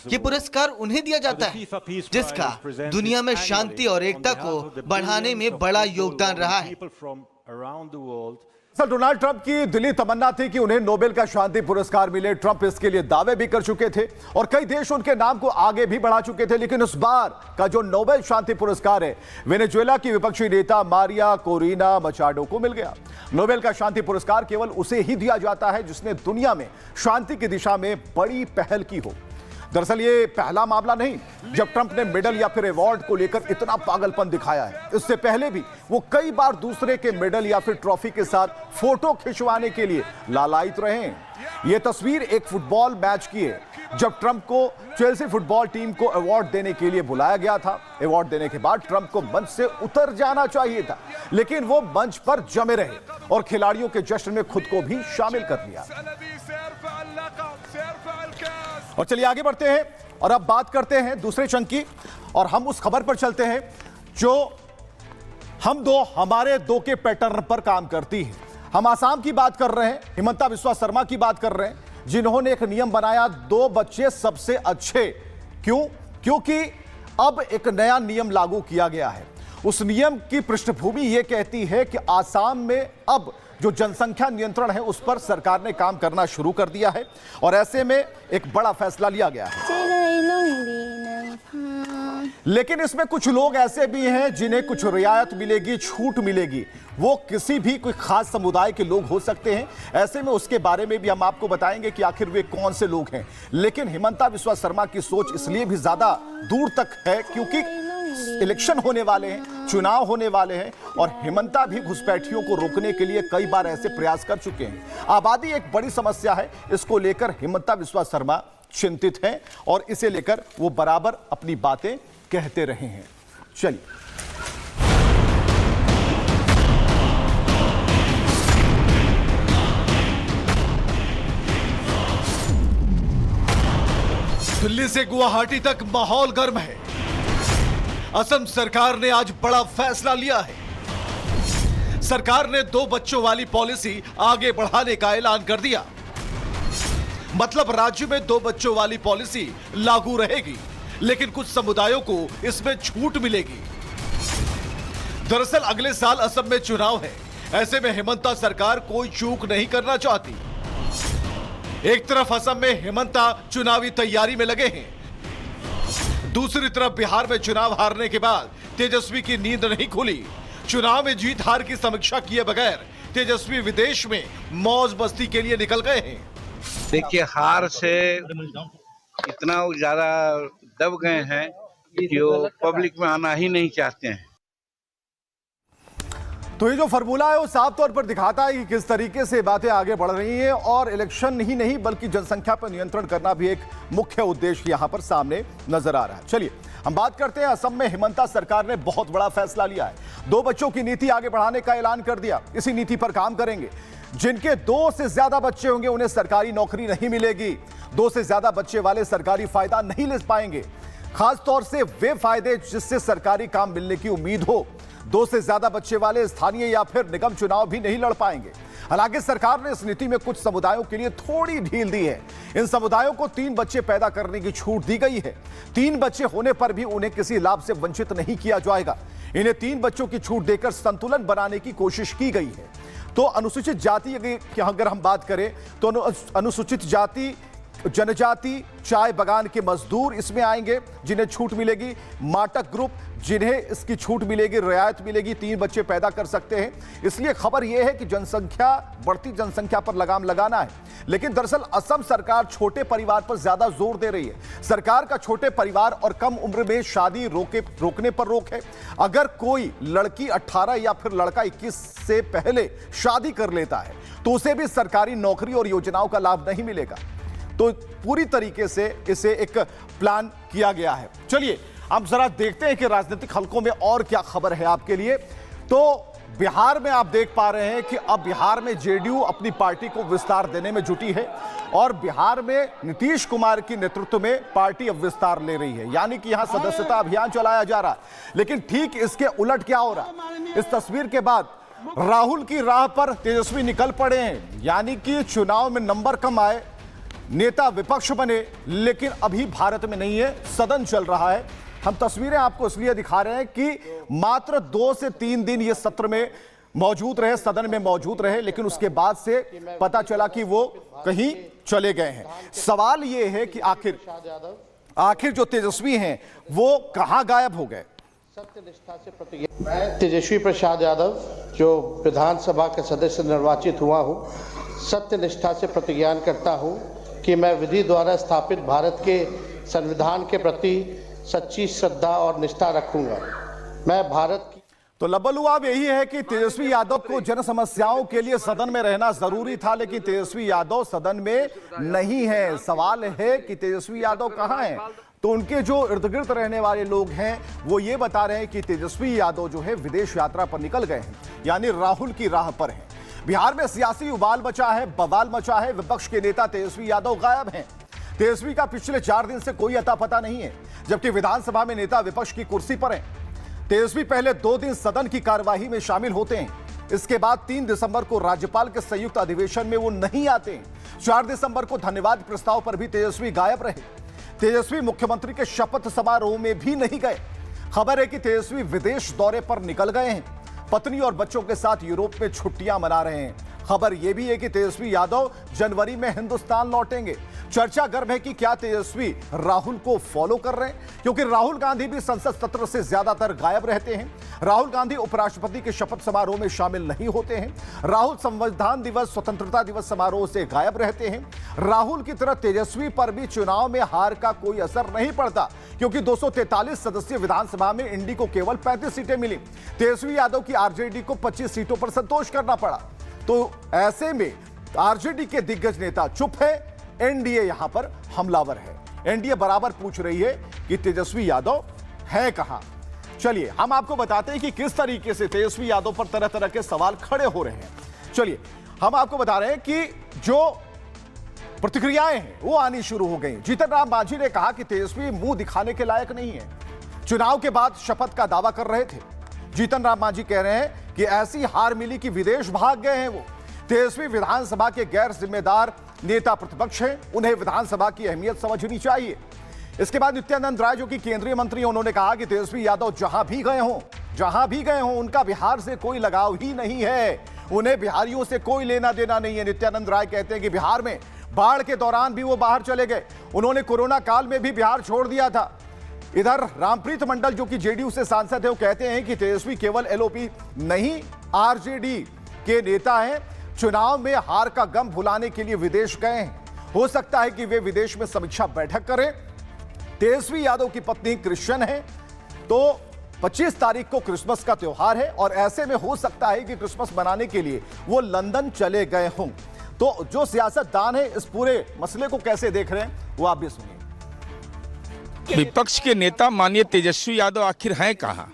ये पुरस्कार उन्हें दिया जाता है जिसका दुनिया में शांति और एकता को बढ़ाने में बड़ा योगदान रहा है। सर, डोनाल्ड ट्रंप की दिली तमन्ना थी कि उन्हें नोबेल का शांति पुरस्कार मिले। ट्रंप इसके लिए दावे भी कर चुके थे और कई देश उनके नाम को आगे भी बढ़ा चुके थे। लेकिन इस बार का जो नोबेल शांति पुरस्कार है, वेनेजुएला की विपक्षी नेता मारिया कोरिना मचाडो को मिल गया। नोबेल का शांति पुरस्कार केवल उसे ही दिया जाता है जिसने दुनिया में शांति की दिशा में बड़ी पहल की हो। दरअसल ये पहला मामला नहीं जब ट्रंप ने मेडल या फिर अवार्ड को लेकर इतना पागलपन दिखाया है। इससे पहले भी वो कई बार दूसरे के मेडल या फिर ट्रॉफी के साथ फोटो खिंचवाने के लिए लालायित रहे हैं। ये तस्वीर एक फुटबॉल मैच की है जब ट्रंप को चेल्सी फुटबॉल टीम को अवार्ड देने के लिए बुलाया गया था। अवार्ड देने के बाद ट्रंप को मंच से उतर जाना चाहिए था, लेकिन वो मंच पर जमे रहे और खिलाड़ियों के जश्न में खुद को भी शामिल कर लिया। और चलिए आगे बढ़ते हैं और अब बात करते हैं दूसरे चंक की, और हम उस खबर पर चलते हैं जो हमारे दो के पैटर्न पर काम करती है। हम आसाम की बात कर रहे हैं, हिमंता बिस्वा शर्मा की बात कर रहे हैं, जिन्होंने एक नियम बनाया, 2 बच्चे सबसे अच्छे। क्यों? क्योंकि अब एक नया नियम लागू किया गया है। उस नियम की पृष्ठभूमि यह कहती है कि आसाम में अब जो जनसंख्या नियंत्रण है उस पर सरकार ने काम करना शुरू कर दिया है और ऐसे में एक बड़ा फैसला लिया गया है। लेकिन इसमें कुछ लोग ऐसे भी हैं जिन्हें कुछ रियायत मिलेगी, छूट मिलेगी। वो किसी भी कोई खास समुदाय के लोग हो सकते हैं। ऐसे में उसके बारे में भी हम आपको बताएंगे कि आखिर वे कौन से लोग हैं। लेकिन हिमंता बिस्वा शर्मा की सोच इसलिए भी ज्यादा दूर तक है क्योंकि इलेक्शन होने वाले हैं, चुनाव होने वाले हैं और हिमंता भी घुसपैठियों को रोकने के लिए कई बार ऐसे प्रयास कर चुके हैं। आबादी एक बड़ी समस्या है, इसको लेकर हिमंता बिस्वा शर्मा चिंतित हैं और इसे लेकर वो बराबर अपनी बातें कहते रहे हैं। चलिए दिल्ली से गुवाहाटी तक माहौल गर्म है। असम सरकार ने आज बड़ा फैसला लिया है। सरकार ने 2 बच्चों वाली पॉलिसी आगे बढ़ाने का ऐलान कर दिया। मतलब राज्य में 2 बच्चों वाली पॉलिसी लागू रहेगी, लेकिन कुछ समुदायों को इसमें छूट मिलेगी। दरअसल अगले साल असम में चुनाव है। ऐसे में हिमंता सरकार कोई चूक नहीं करना चाहती। एक तरफ असम में हिमंता चुनावी तैयारी में लगे हैं, दूसरी तरफ बिहार में चुनाव हारने के बाद तेजस्वी की नींद नहीं खुली। चुनाव में जीत हार की समीक्षा किए बगैर तेजस्वी विदेश में मौज मस्ती के लिए निकल गए हैं। देखिए, हार से इतना ज्यादा दब गए हैं जो पब्लिक में आना ही नहीं चाहते हैं। तो ये जो फॉर्मूला है वो साफ तौर पर दिखाता है कि किस तरीके से बातें आगे बढ़ रही हैं और इलेक्शन ही नहीं बल्कि जनसंख्या पर नियंत्रण करना भी एक मुख्य उद्देश्य यहां पर सामने नजर आ रहा है। चलिए हम बात करते हैं, असम में हिमंता सरकार ने बहुत बड़ा फैसला लिया है। 2 बच्चों की नीति आगे बढ़ाने का ऐलान कर दिया। इसी नीति पर काम करेंगे। जिनके 2 से ज्यादा बच्चे होंगे उन्हें सरकारी नौकरी नहीं मिलेगी। 2 से ज्यादा बच्चे वाले सरकारी फायदा नहीं ले पाएंगे, खासतौर से वे फायदे जिससे सरकारी काम मिलने की उम्मीद हो। 2 से ज्यादा बच्चे वाले स्थानीय या फिर निगम चुनाव भी नहीं लड़ पाएंगे। हालांकि सरकार ने इस नीति में कुछ समुदायों के लिए थोड़ी ढील दी है। इन समुदायों को 3 बच्चे पैदा करने की छूट दी गई है। 3 बच्चे होने पर भी उन्हें किसी लाभ से वंचित नहीं किया जाएगा। इन्हें 3 बच्चों की छूट देकर संतुलन बनाने की कोशिश की गई है। तो अनुसूचित जाति की अगर हम बात करें तो अनुसूचित जाति जनजाति चाय बगान के मजदूर इसमें आएंगे जिन्हें छूट मिलेगी, माटक ग्रुप जिन्हें इसकी छूट मिलेगी, रियायत मिलेगी, 3 बच्चे पैदा कर सकते हैं। इसलिए खबर यह है कि बढ़ती जनसंख्या पर लगाम लगाना है। लेकिन दरअसल असम सरकार छोटे परिवार पर ज्यादा जोर दे रही है। सरकार का छोटे परिवार और कम उम्र में शादी रोकने पर रोक है। अगर कोई लड़की 18 या फिर लड़का 21 से पहले शादी कर लेता है तो उसे भी सरकारी नौकरी और योजनाओं का लाभ नहीं मिलेगा। तो पूरी तरीके से इसे एक प्लान किया गया है। चलिए हम जरा देखते हैं कि राजनीतिक हलकों में और क्या खबर है आपके लिए। तो बिहार में आप देख पा रहे हैं कि अब बिहार में जेडीयू अपनी पार्टी को विस्तार देने में जुटी है और बिहार में नीतीश कुमार की नेतृत्व में पार्टी अब विस्तार ले रही है, यानी कि यहां सदस्यता अभियान चलाया जा रहा है। लेकिन ठीक इसके उलट क्या हो रहा है, इस तस्वीर के बाद राहुल की राह पर तेजस्वी निकल पड़े हैं, यानी कि चुनाव में नंबर कम आए, नेता विपक्ष बने, लेकिन अभी भारत में नहीं है, सदन चल रहा है। हम तस्वीरें आपको इसलिए दिखा रहे हैं कि मात्र 2 से 3 दिन ये सत्र में मौजूद रहे, सदन में मौजूद रहे, लेकिन उसके बाद से पता चला कि वो कहीं चले गए हैं। सवाल ये है कि आखिर जो तेजस्वी हैं वो कहां गायब हो गए। मैं तेजस्वी प्रसाद यादव जो विधानसभा का सदस्य निर्वाचित हुआ हूं, सत्य निष्ठा से प्रतिज्ञान करता हूं कि मैं विधि द्वारा स्थापित भारत के संविधान के प्रति सच्ची श्रद्धा और निष्ठा रखूंगा। मैं भारत की तो लबलुआब यही है कि तेजस्वी यादव को जन समस्याओं के लिए सदन में रहना जरूरी था, लेकिन तेजस्वी यादव सदन में नहीं है। सवाल है कि तेजस्वी यादव कहां हैं। तो उनके जो इर्द गिर्द रहने वाले लोग हैं वो ये बता रहे हैं कि तेजस्वी यादव जो है विदेश यात्रा पर निकल गए हैं, यानी राहुल की राह पर हैं। बिहार में सियासी उबाल मचा है, बवाल मचा है। विपक्ष के नेता तेजस्वी यादव गायब हैं। तेजस्वी का पिछले 4 दिन से कोई अता पता नहीं है, जबकि विधानसभा में नेता विपक्ष की कुर्सी पर हैं। तेजस्वी पहले 2 दिन सदन की कार्यवाही में शामिल होते हैं, इसके बाद 3 दिसंबर को राज्यपाल के संयुक्त अधिवेशन में वो नहीं आते हैं। 4 दिसंबर को धन्यवाद प्रस्ताव पर भी तेजस्वी गायब रहे। तेजस्वी मुख्यमंत्री के शपथ समारोह में भी नहीं गए। खबर है कि तेजस्वी विदेश दौरे पर निकल गए हैं, पत्नी और बच्चों के साथ यूरोप में छुट्टियां मना रहे हैं। खबर यह भी है कि तेजस्वी यादव जनवरी में हिंदुस्तान लौटेंगे। चर्चा गर्म है कि क्या तेजस्वी राहुल को फॉलो कर रहे हैं, क्योंकि राहुल गांधी भी संसद सत्र से ज्यादातर गायब रहते हैं। राहुल गांधी उपराष्ट्रपति के शपथ समारोह में शामिल नहीं होते हैं। राहुल संविधान दिवस, स्वतंत्रता दिवस समारोह से गायब रहते हैं। राहुल की तरह तेजस्वी पर भी चुनाव में हार का कोई असर नहीं पड़ता, क्योंकि 243 सदस्यीय विधानसभा में इंडी को केवल 35 सीटें मिली। तेजस्वी यादव की आरजेडी को 25 सीटों पर संतोष करना पड़ा। तो ऐसे में आरजेडी के दिग्गज नेता चुप है, एनडीए यहां पर हमलावर है। एनडीए बराबर पूछ रही है कि तेजस्वी यादव है कहां। चलिए हम आपको बताते हैं कि किस तरीके से तेजस्वी यादव पर तरह तरह के सवाल खड़े हो रहे हैं। चलिए हम आपको बता रहे हैं कि जो प्रतिक्रियाएं हैं वो आनी शुरू हो गई। जीतन राम मांझी ने कहा कि तेजस्वी मुंह दिखाने के लायक नहीं है। चुनाव के बाद शपथ का दावा कर रहे थे। जीतन राम मांझी कह रहे हैं कि ऐसी हार मिली कि विदेश भाग गए हैं वो। तेजस्वी विधानसभा के गैर जिम्मेदार नेता प्रतिपक्ष हैं, उन्हें विधानसभा की अहमियत समझनी चाहिए। इसके बाद नित्यानंद राय जो कि केंद्रीय मंत्री हैं, उन्होंने कहा कि तेजस्वी यादव जहां भी गए हों उनका बिहार से कोई लगाव ही नहीं है, उन्हें बिहारियों से कोई लेना देना नहीं है। नित्यानंद राय कहते हैं कि बिहार में बाढ़ के दौरान भी वो बाहर चले गए, उन्होंने कोरोना काल में भी बिहार छोड़ दिया था। इधर रामप्रीत मंडल जो कि जेडीयू से सांसद है, वो कहते हैं कि तेजस्वी केवल एलओपी नहीं आरजेडी के नेता हैं, चुनाव में हार का गम भुलाने के लिए विदेश गए हैं। हो सकता है कि वे विदेश में समीक्षा बैठक करें। तेजस्वी यादव की पत्नी क्रिश्चियन है, तो 25 तारीख को क्रिसमस का त्योहार है और ऐसे में हो सकता है कि क्रिसमस मनाने के लिए वो लंदन चले गए हों। तो जो सियासतदान है इस पूरे मसले को कैसे देख रहे हैं वो आप भी सुनिए। विपक्ष के नेता माननीय तेजस्वी यादव आखिर हैं कहां?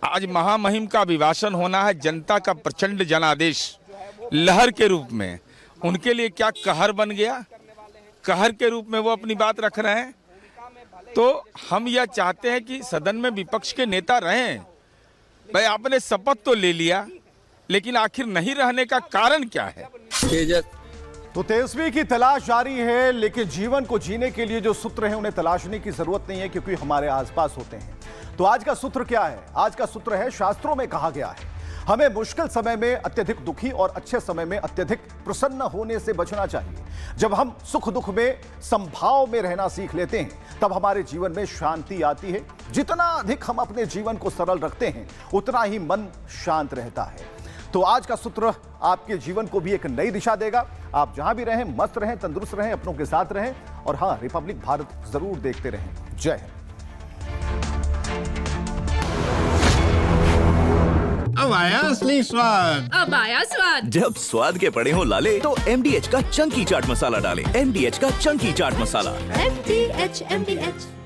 आज महामहिम का अभिभाषण होना है, जनता का प्रचंड जनादेश लहर के रूप में। उनके लिए क्या कहर बन गया? कहर के रूप में वो अपनी बात रख रहे हैं। तो हम यह चाहते हैं कि सदन में विपक्ष के नेता रहें। भाई आपने शपथ तो ले लिया, लेकिन आखिर नहीं रहने का कारण क्या है? तो तेजस्वी की तलाश जारी है, लेकिन जीवन को जीने के लिए जो सूत्र हैं उन्हें तलाशने की जरूरत नहीं है, क्योंकि हमारे आसपास होते हैं। तो आज का सूत्र क्या है? आज का सूत्र है, शास्त्रों में कहा गया है हमें मुश्किल समय में अत्यधिक दुखी और अच्छे समय में अत्यधिक प्रसन्न होने से बचना चाहिए। जब हम सुख दुख में संभाव में रहना सीख लेते हैं, तब हमारे जीवन में शांति आती है। जितना अधिक हम अपने जीवन को सरल रखते हैं, उतना ही मन शांत रहता है। तो आज का सूत्र आपके जीवन को भी एक नई दिशा देगा। आप जहां भी रहें, मस्त रहें, तंदुरुस्त रहें, अपनों के साथ रहें, और हाँ, रिपब्लिक भारत जरूर देखते रहें। जय हिंद। अब आया असली स्वाद। अब आया स्वाद। जब स्वाद के पड़े हो लाले, तो MDH का चंकी चाट मसाला डालें। MDH का चंकी चाट मसाला। MDH